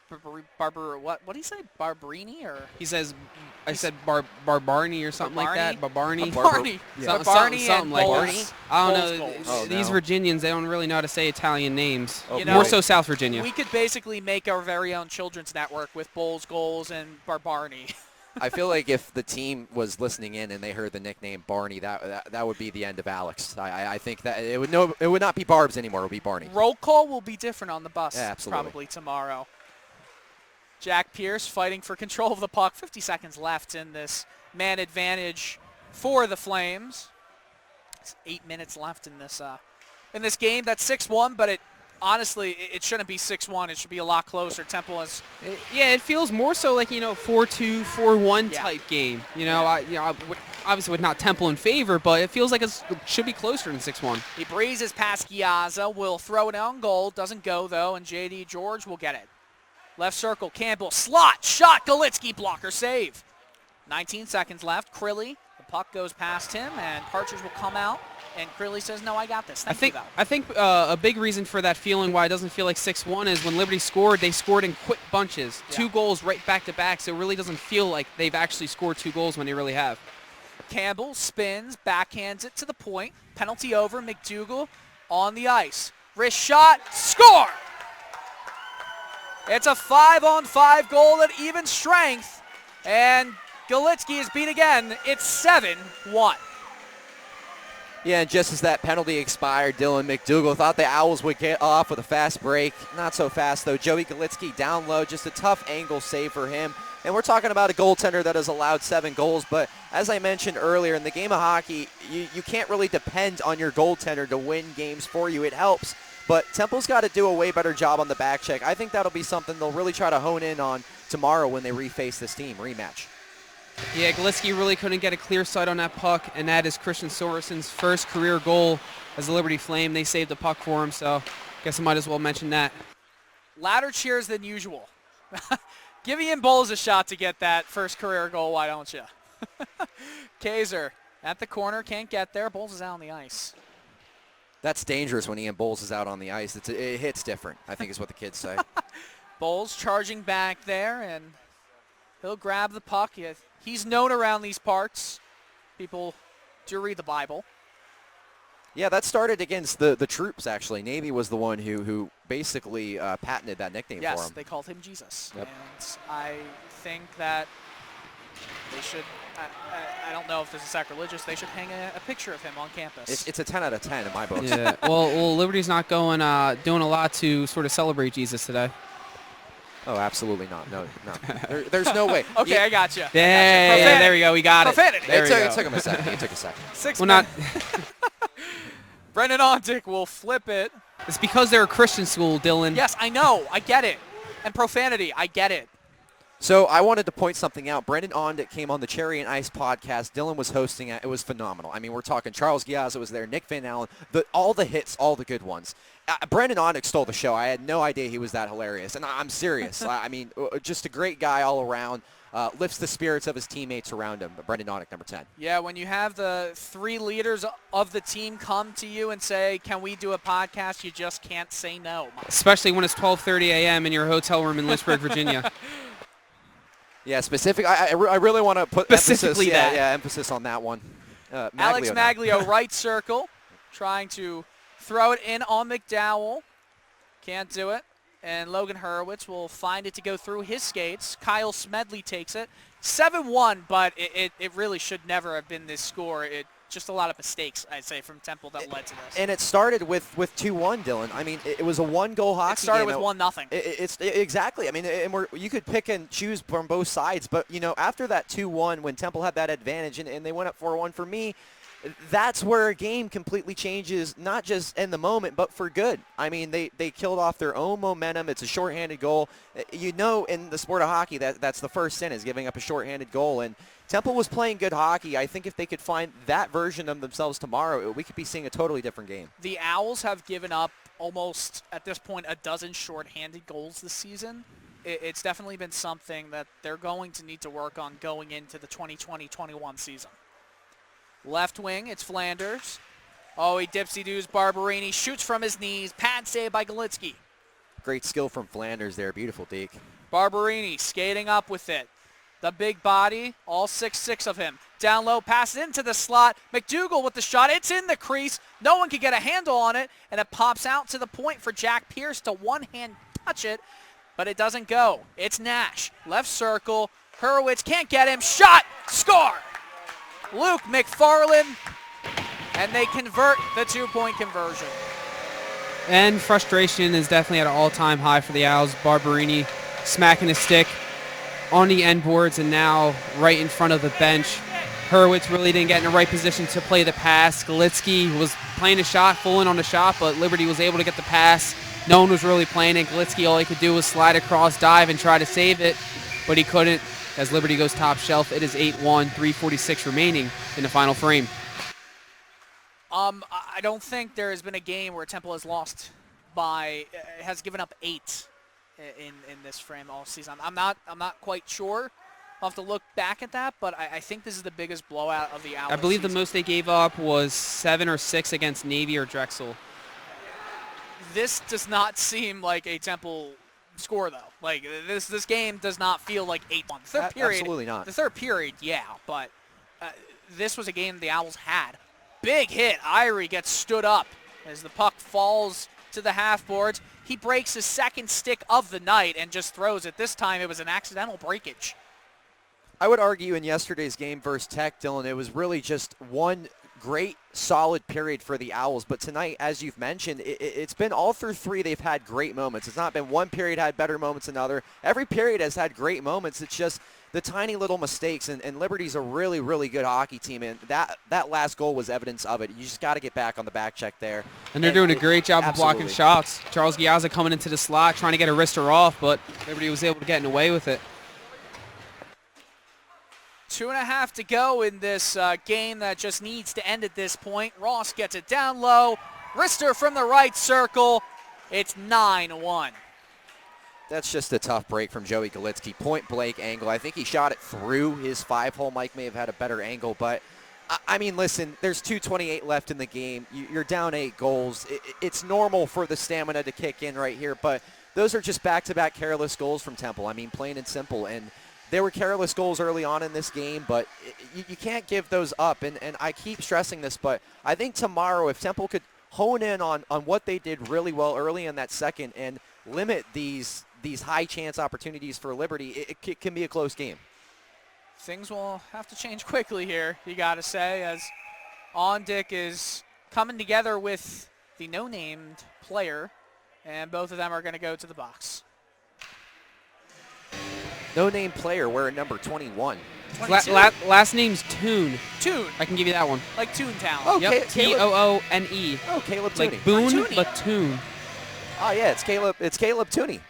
A: what did he say? Barberini or?
B: He says, I said Barbarni or something like that. Barbarni.
A: Barbarni.
B: Yeah.
A: Something
B: like
A: Bowles.
B: that. I don't know.
A: Oh,
B: These Virginians, they don't really know how to say Italian names.
C: Oh,
A: You know,
B: more so South Virginia.
A: We could basically make our very own children's network with Bowles, Goals, and Barbarni.
C: I feel like if the team was listening in and they heard the nickname Barney, that would be the end of Alex. I think that it would not be Barbs anymore. It would be Barney.
A: Roll call will be different on the bus
C: absolutely.
A: probably tomorrow. Jack Pierce fighting for control of the puck. 50 seconds left in this man advantage for the Flames. It's 8 minutes left in this game. That's 6-1, but honestly, it shouldn't be 6-1. It should be a lot closer. Temple is.
B: Yeah, it feels more so like 4-2, 4-1 type game. Obviously with not Temple in favor, but it feels like it should be closer than 6-1.
A: He breezes past Giazza, will throw it on goal. Doesn't go though, and J.D. George will get it. Left circle, Campbell, slot, shot, Galitsky, blocker, save. 19 seconds left. Crilly, the puck goes past him, and Partridge will come out, and Crilly says, no, I got this.
B: I think a big reason for that feeling why it doesn't feel like 6-1 is when Liberty scored, they scored in quick bunches. Yeah. 2 goals right back to back, so it really doesn't feel like they've actually scored 2 goals when they really have.
A: Campbell spins, backhands it to the point. Penalty over, McDougal on the ice. Wrist shot, score! It's a 5-on-5 goal at even strength, and Galitsky is beat again. It's 7-1.
C: Yeah, and just as that penalty expired, Dylan McDougal thought the Owls would get off with a fast break. Not so fast, though. Joey Galitsky down low, just a tough angle save for him. And we're talking about a goaltender that has allowed 7 goals, but as I mentioned earlier, in the game of hockey, you can't really depend on your goaltender to win games for you. It helps, but Temple's got to do a way better job on the back check. I think that'll be something they'll really try to hone in on tomorrow when they reface this team, rematch.
B: Yeah, Galitsky really couldn't get a clear sight on that puck, and that is Christian Sorensen's first career goal as a Liberty Flame. They saved the puck for him, so I guess I might as well mention that.
A: Louder cheers than usual. Give Ian Bowles a shot to get that first career goal, why don't you? Kaiser at the corner, can't get there. Bowles is out on the ice.
C: That's dangerous when Ian Bowles is out on the ice. It hits different, I think is what the kids say.
A: Bowles charging back there, and he'll grab the puck. He's known around these parts. People do read the Bible.
C: Yeah, that started against the troops, actually. Navy was the one who basically patented that nickname for him.
A: Yes, they called him Jesus.
C: Yep.
A: And I think that they should, I don't know if this is sacrilegious, they should hang a picture of him on campus.
C: It's a 10 out of 10 in my books.
B: Yeah. well, Liberty's not doing a lot to sort of celebrate Jesus today.
C: Oh, absolutely not. No. There's no way.
A: Okay, I got you.
B: Yeah, there we go. We got
A: Profanity.
C: It took him a second. It took a second.
A: 6
B: Well, not.
A: Brendan Ondick will flip it.
B: It's because they're a Christian school, Dylan.
A: Yes, I know. I get it. And profanity. I get it.
C: So I wanted to point something out. Brendan Ondick came on the Cherry and Ice podcast. Dylan was hosting it. It was phenomenal. I mean, we're talking Charles Giazza was there, Nick Van Allen, all the hits, all the good ones. Brendan Ondick stole the show. I had no idea he was that hilarious, and I'm serious. I mean, just a great guy all around. Lifts the spirits of his teammates around him. Brendan Ondick, number 10.
A: Yeah, when you have the 3 leaders of the team come to you and say, can we do a podcast, you just can't say no.
B: Especially when it's 12:30 a.m. in your hotel room in Lynchburg, Virginia.
C: Yeah, specific. I really want to put
B: specifically
C: emphasis on that one.
A: Alex
C: Maglio now.
A: Maglio, right circle, trying to throw it in on McDowell. Can't do it. And Logan Hurwitz will find it to go through his skates. Kyle Smedley takes it. 7-1, but it really should never have been this score. Just a lot of mistakes, I'd say, from Temple that led to this.
C: And it started with 2-1, Dylan. I mean, it was a one-goal hockey game.
A: It started with 1-0.
C: It's exactly. I mean, and you could pick and choose from both sides, but after that 2-1, when Temple had that advantage and they went up 4-1, for me, that's where a game completely changes, not just in the moment, but for good. I mean, they killed off their own momentum. It's a shorthanded goal. In the sport of hockey, that's the first sin, is giving up a shorthanded goal. And Temple was playing good hockey. I think if they could find that version of themselves tomorrow, we could be seeing a totally different game.
A: The Owls have given up almost, at this point, a dozen shorthanded goals this season. It's definitely been something that they're going to need to work on going into the 2020-21 season. Left wing, it's Flanders. Oh, he dipsy-doos Barberini, shoots from his knees. Pad save by Galitsky.
C: Great skill from Flanders there. Beautiful, Deke.
A: Barberini skating up with it. The big body, all 6'6" of him. Down low, passes into the slot. McDougall with the shot. It's in the crease. No one can get a handle on it, and it pops out to the point for Jack Pierce to one-hand touch it, but it doesn't go. It's Nash. Left circle. Hurwitz can't get him. Shot! Score! Luke McFarland, and they convert the two-point conversion.
B: And frustration is definitely at an all-time high for the Owls. Barberini smacking his stick on the end boards and now right in front of the bench. Hurwitz really didn't get in the right position to play the pass. Galitsky was playing a shot, full in on the shot, but Liberty was able to get the pass. No one was really playing it. Galitsky, all he could do was slide across, dive, and try to save it, but he couldn't. As Liberty goes top shelf, it is 8-1, 3:46 remaining in the final frame.
A: I don't think there has been a game where Temple has lost has given up 8 in this frame all season. I'm not quite sure. I'll have to look back at that, but I think this is the biggest blowout of the Owls.
B: I believe
A: season.
B: the most they gave up was 7 or 6 against Navy or Drexel.
A: This does not seem like a Temple score, though. Like, this game does not feel like 8-1. Third period,
C: absolutely not.
A: The third period, yeah, but this was a game the Owls had. Big hit. Irie gets stood up as the puck falls to the half boards. He breaks his second stick of the night and just throws it. This time it was an accidental breakage.
C: I would argue in yesterday's game versus Tech, Dylan, it was really just one great, solid period for the Owls. But tonight, as you've mentioned, it's been all through 3 they've had great moments. It's not been one period had better moments than another. Every period has had great moments. It's just the tiny little mistakes, and Liberty's a really, really good hockey team, and that last goal was evidence of it. You just got to get back on the back check there.
B: And they're doing a great job of blocking
C: absolutely.
B: shots. Charles Giazza coming into the slot, trying to get a wrister off, but Liberty was able to get away with it.
A: 2.5 to go in this game that just needs to end at this point. Ross gets it down low. Wrister from the right circle. It's 9-1.
C: That's just a tough break from Joey Galitsky. Point blank angle. I think he shot it through his 5-hole. Mike may have had a better angle, but I mean, listen, there's 2:28 left in the game. You're down 8 goals. It's normal for the stamina to kick in right here, but those are just back-to-back careless goals from Temple. I mean, plain and simple. And there were careless goals early on in this game, but you can't give those up. And I keep stressing this, but I think tomorrow if Temple could hone in on what they did really well early in that second and limit these high-chance opportunities for Liberty, it can be a close game.
A: Things will have to change quickly here, you got to say, as Ondick is coming together with the no-named player, and both of them are going to go to the box.
C: No-name player wearing number 21.
B: Last name's Toon.
A: Toon.
B: I can give you that one.
A: Like Toontown.
C: Oh,
B: Yep, Toone.
C: Oh, Caleb Tooney.
B: Like Boone,
A: Tooney.
B: but Toon.
C: Oh, yeah, it's Caleb Tooney.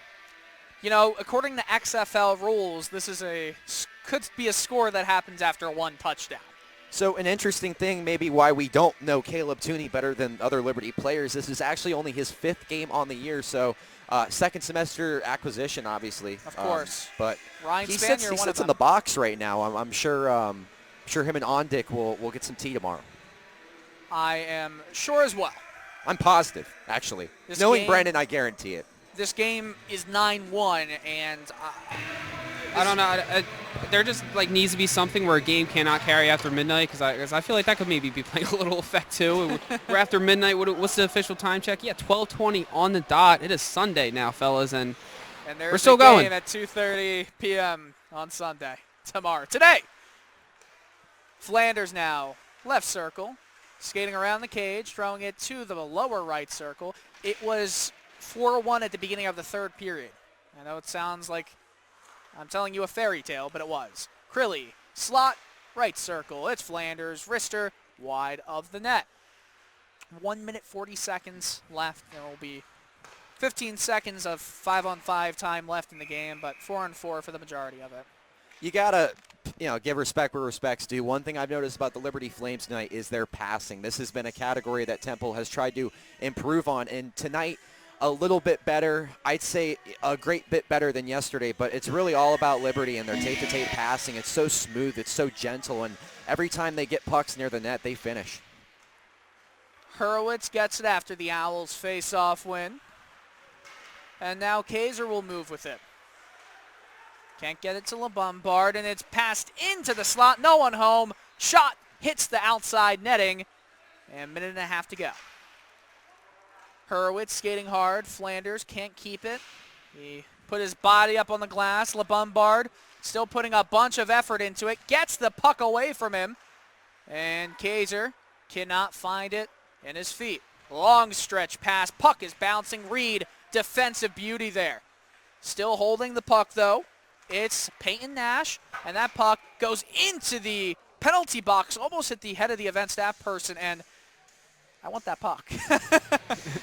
A: You know, according to XFL rules, this is could be a score that happens after one touchdown.
C: So an interesting thing, maybe why we don't know Caleb Tooney better than other Liberty players, this is actually only his 5th game on the year, so second semester acquisition, obviously.
A: Of course.
C: But
A: Ryan
C: he
A: Spanier,
C: sits
A: one of
C: in
A: them.
C: the box right now. I'm sure him and Ondick will get some tea tomorrow.
A: I am sure as well.
C: I'm positive, actually.
A: This
C: Knowing
A: game-
C: Brendan, I guarantee it.
A: This game is 9-1, and
B: I don't know. there just like needs to be something where a game cannot carry after midnight, because I feel like that could maybe be playing a little effect too. We're after midnight. What's the official time check? Yeah, 12:20 on the dot. It is Sunday now, fellas, and
A: there's
B: we're still
A: the game
B: going.
A: at 2:30 p.m. on Sunday. Today. Flanders now left circle, skating around the cage, throwing it to the lower right circle. It was 4-1 at the beginning of the third period. I know it sounds like I'm telling you a fairy tale, but it was. Crilly, slot, right circle. It's Flanders. Rister, wide of the net. 1 minute 40 seconds left. There will be 15 seconds of 5-on-5 time left in the game, but 4-on-4 for the majority of it.
C: You got to, give respect where respect's due. One thing I've noticed about the Liberty Flames tonight is their passing. This has been a category that Temple has tried to improve on, and tonight a little bit better. I'd say a great bit better than yesterday, but it's really all about Liberty and their tape-to-tape passing. It's so smooth, it's so gentle, and every time they get pucks near the net, they finish.
A: Hurwitz gets it after the Owls face-off win. And now Kaiser will move with it. Can't get it to LeBombard, and it's passed into the slot. No one home. Shot hits the outside netting, and a minute and a half to go. Hurwitz skating hard. Flanders can't keep it. He put his body up on the glass. LeBombard still putting a bunch of effort into it. Gets the puck away from him, and Kaiser cannot find it in his feet. Long stretch pass. Puck is bouncing. Reed, defensive beauty there. Still holding the puck, though. It's Peyton Nash, and that puck goes into the penalty box, almost hit the head of the event staff person, and I want that puck.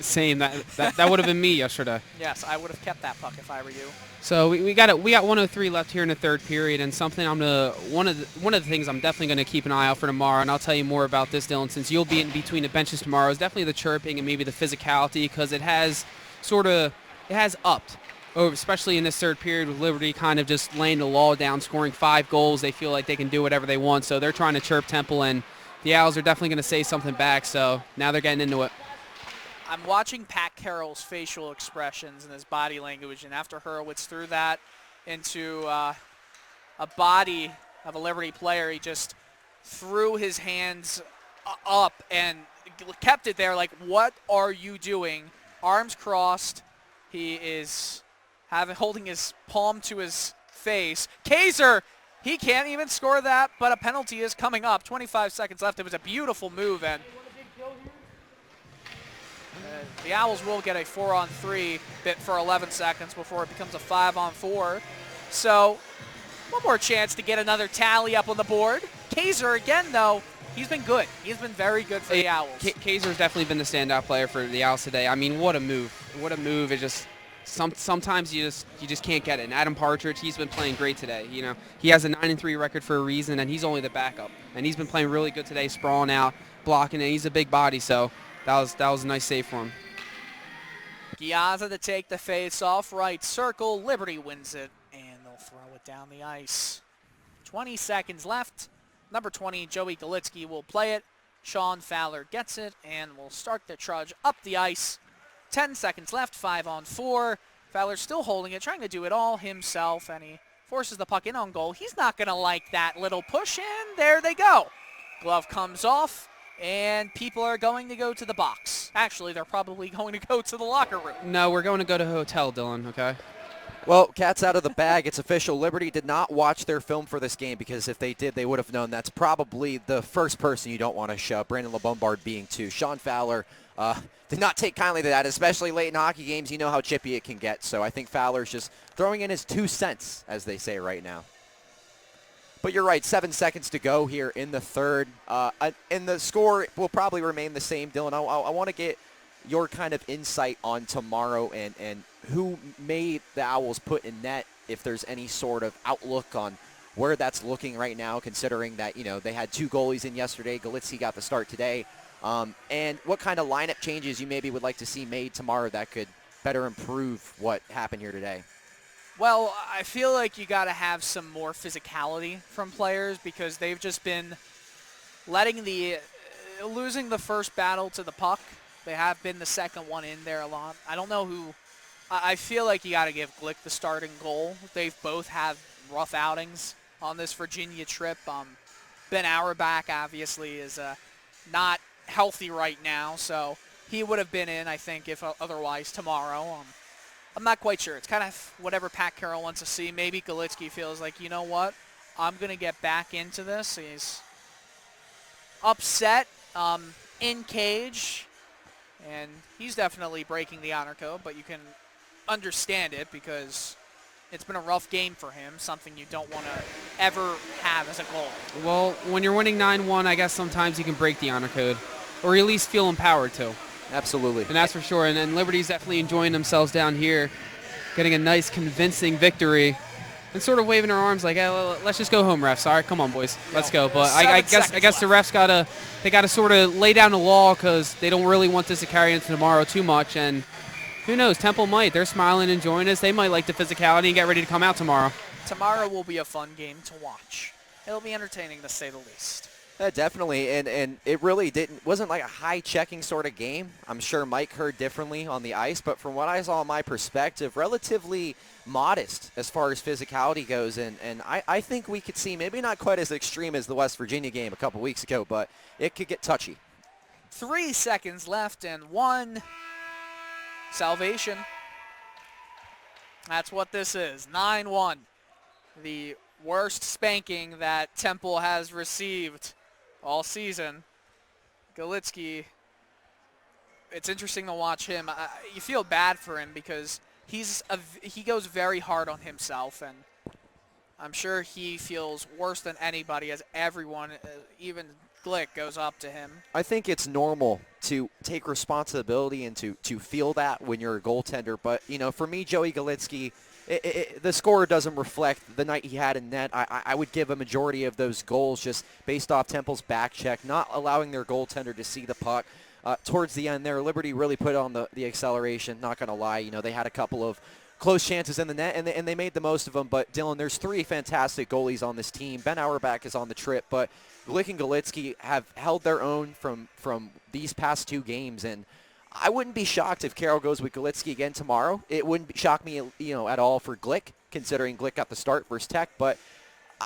B: Same. That would have been me yesterday.
A: Yes, I would have kept that puck if I were you.
B: So we got 1:03 left here in the third period, and something one of the things I'm definitely going to keep an eye out for tomorrow, and I'll tell you more about this, Dylan, since you'll be in between the benches tomorrow, is definitely the chirping and maybe the physicality, because it has upped. Especially in this third period with Liberty kind of just laying the law down, scoring 5 goals. They feel like they can do whatever they want, so they're trying to chirp Temple, and the Owls are definitely going to say something back, so now they're getting into it.
A: I'm watching Pat Carroll's facial expressions and his body language, and after Hurwitz threw that into a body of a Liberty player, he just threw his hands up and kept it there like, what are you doing? Arms crossed. He is holding his palm to his face. Kaiser, he can't even score that, but a penalty is coming up. 25 seconds left. It was a beautiful move, and the Owls will get a 4-on-3 bit for 11 seconds before it becomes a 5-on-4. So one more chance to get another tally up on the board. Kaiser, again, though, he's been good. He's been very good for the Owls.
B: Kaiser's definitely been the standout player for the Owls today. I mean, what a move. What a move. It just sometimes you just can't get it. And Adam Partridge, he's been playing great today. He has a 9-3 record for a reason, and he's only the backup. And he's been playing really good today, sprawling out, blocking, and he's a big body, so that was a nice save for him.
A: Giazza to take the face-off, right circle. Liberty wins it, and they'll throw it down the ice. 20 seconds left. Number 20, Joey Galitsky, will play it. Sean Fowler gets it, and will start the trudge up the ice. 10 seconds left, 5-on-4. Fowler's still holding it, trying to do it all himself, and he forces the puck in on goal. He's not going to like that little push, and there they go. Glove comes off, and people are going to go to the box. Actually, they're probably going to go to the locker room.
B: No, we're going to go to a hotel, Dylan, okay?
C: Well, cat's out of the bag. It's official. Liberty did not watch their film for this game, because if they did, they would have known that's probably the first person you don't want to show, Brandon LeBombard being 2. Sean Fowler did not take kindly to that, especially late in hockey games. You know how chippy it can get, so I think Fowler's just throwing in his 2 cents, as they say right now. But you're right, 7 seconds to go here in the third, and the score will probably remain the same, Dylan. I want to get your kind of insight on tomorrow and who made the Owls put in net, if there's any sort of outlook on where that's looking right now, considering that, they had 2 goalies in yesterday. Galitsky got the start today. And what kind of lineup changes you maybe would like to see made tomorrow that could better improve what happened here today?
A: Well, I feel like you got to have some more physicality from players, because they've just been losing the first battle to the puck. They have been the second one in there a lot. I don't know who. I feel like you got to give Glick the starting goal. They've both had rough outings on this Virginia trip. Ben Auerbach obviously is not healthy right now, so he would have been in, I think, if otherwise tomorrow. I'm not quite sure. It's kind of whatever Pat Carroll wants to see. Maybe Galitsky feels like, you know what, I'm going to get back into this. He's upset in cage, and he's definitely breaking the honor code, but you can understand it because it's been a rough game for him, something you don't want to ever have as a goal.
B: Well, when you're winning 9-1, I guess sometimes you can break the honor code, or at least feel empowered to.
C: Absolutely.
B: And that's for sure. And Liberty's definitely enjoying themselves down here, getting a nice, convincing victory, and sort of waving their arms like, hey, let's just go home, refs. All right, come on, boys, let's go. But I guess the refs gotta sort of lay down the law because they don't really want this to carry into tomorrow too much. And who knows, Temple might. They're smiling, enjoying this. They might like the physicality and get ready to come out tomorrow.
A: Tomorrow will be a fun game to watch. It'll be entertaining, to say the least.
C: Definitely, and it really wasn't like a high-checking sort of game. I'm sure Mike heard differently on the ice, but from what I saw in my perspective, relatively modest as far as physicality goes, and I think we could see maybe not quite as extreme as the West Virginia game a couple weeks ago, but it could get touchy.
A: 3 seconds left and 1 salvation. That's what this is, 9-1. The worst spanking that Temple has received all season. Galitsky, it's interesting to watch him. You feel bad for him because he goes very hard on himself, and I'm sure he feels worse than anybody as everyone, even Glick, goes up to him.
C: I think it's normal to take responsibility and to feel that when you're a goaltender, but, you know, for me, Joey Galitsky, the score doesn't reflect the night he had in net. I would give a majority of those goals just based off Temple's back check, not allowing their goaltender to see the puck. Towards the end there, Liberty really put on the acceleration. Not going to lie, you know, they had a couple of close chances in the net, and they made the most of them. But, Dylan, there's 3 fantastic goalies on this team. Ben Auerbach is on the trip, but Glick and Galitsky have held their own from these past 2 games, and I wouldn't be shocked if Carroll goes with Galitsky again tomorrow. It wouldn't shock me, you know, at all for Glick, considering Glick got the start versus Tech. But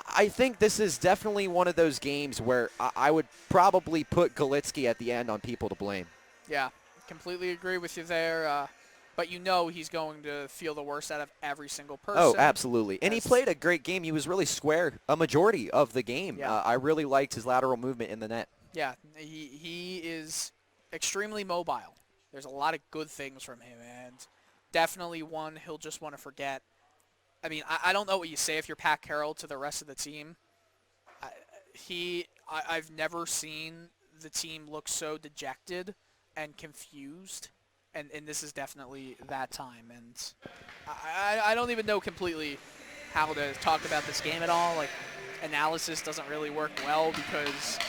C: I think this is definitely one of those games where I would probably put Galitsky at the end on people to blame.
A: Yeah, completely agree with you there. But you know he's going to feel the worst out of every single person.
C: Oh, absolutely. And he played a great game. He was really square a majority of the game.
A: Yeah.
C: I really liked his lateral movement in the net.
A: Yeah, he is extremely mobile. There's a lot of good things from him, and definitely one he'll just want to forget. I mean, I don't know what you say if you're Pat Carroll to the rest of the team. I've never seen the team look so dejected and confused, and this is definitely that time. And I don't even know completely how to talk about this game at all. Like, analysis doesn't really work well because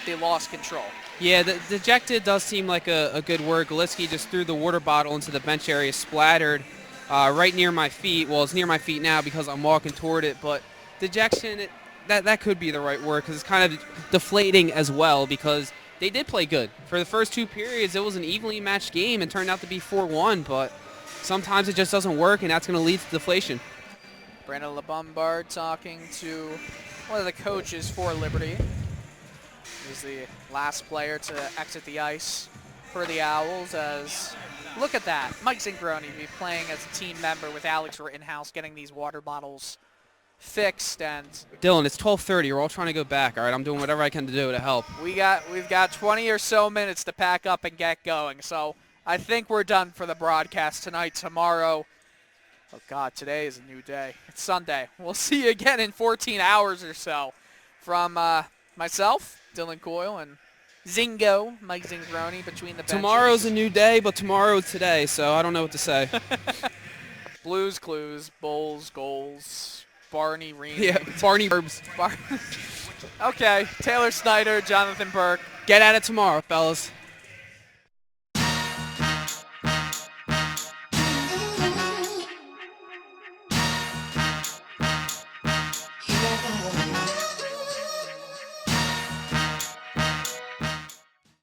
A: they lost control.
B: Yeah, the dejected does seem like a good word. Galitsky just threw the water bottle into the bench area, splattered right near my feet. Well, it's near my feet now because I'm walking toward it, but dejection, that could be the right word because it's kind of deflating as well because they did play good. For the first 2 periods, it was an evenly matched game and turned out to be 4-1, but sometimes it just doesn't work, and that's going to lead to deflation.
A: Brandon LeBombard talking to one of the coaches for Liberty. He's the last player to exit the ice for the Owls. As look at that, Mike Zingroni be playing as a team member with Alex Rittenhouse, getting these water bottles fixed. And
B: Dylan, it's 12:30. We're all trying to go back. All right, I'm doing whatever I can to do to help.
A: we've got 20 or so minutes to pack up and get going. So I think we're done for the broadcast tonight. Tomorrow, oh God, today is a new day. It's Sunday. We'll see you again in 14 hours or so. From myself, Dylan Coyle, and Zingo, Mike Zingroni, between the benches.
B: Tomorrow's a new day, but tomorrow's today, so I don't know what to say.
A: Blues, Clues, Bulls, Goals, Barney, Reed.
B: Yeah, Barney Herbs.
A: Okay, Taylor Snyder, Jonathan Burke.
B: Get at it tomorrow, fellas.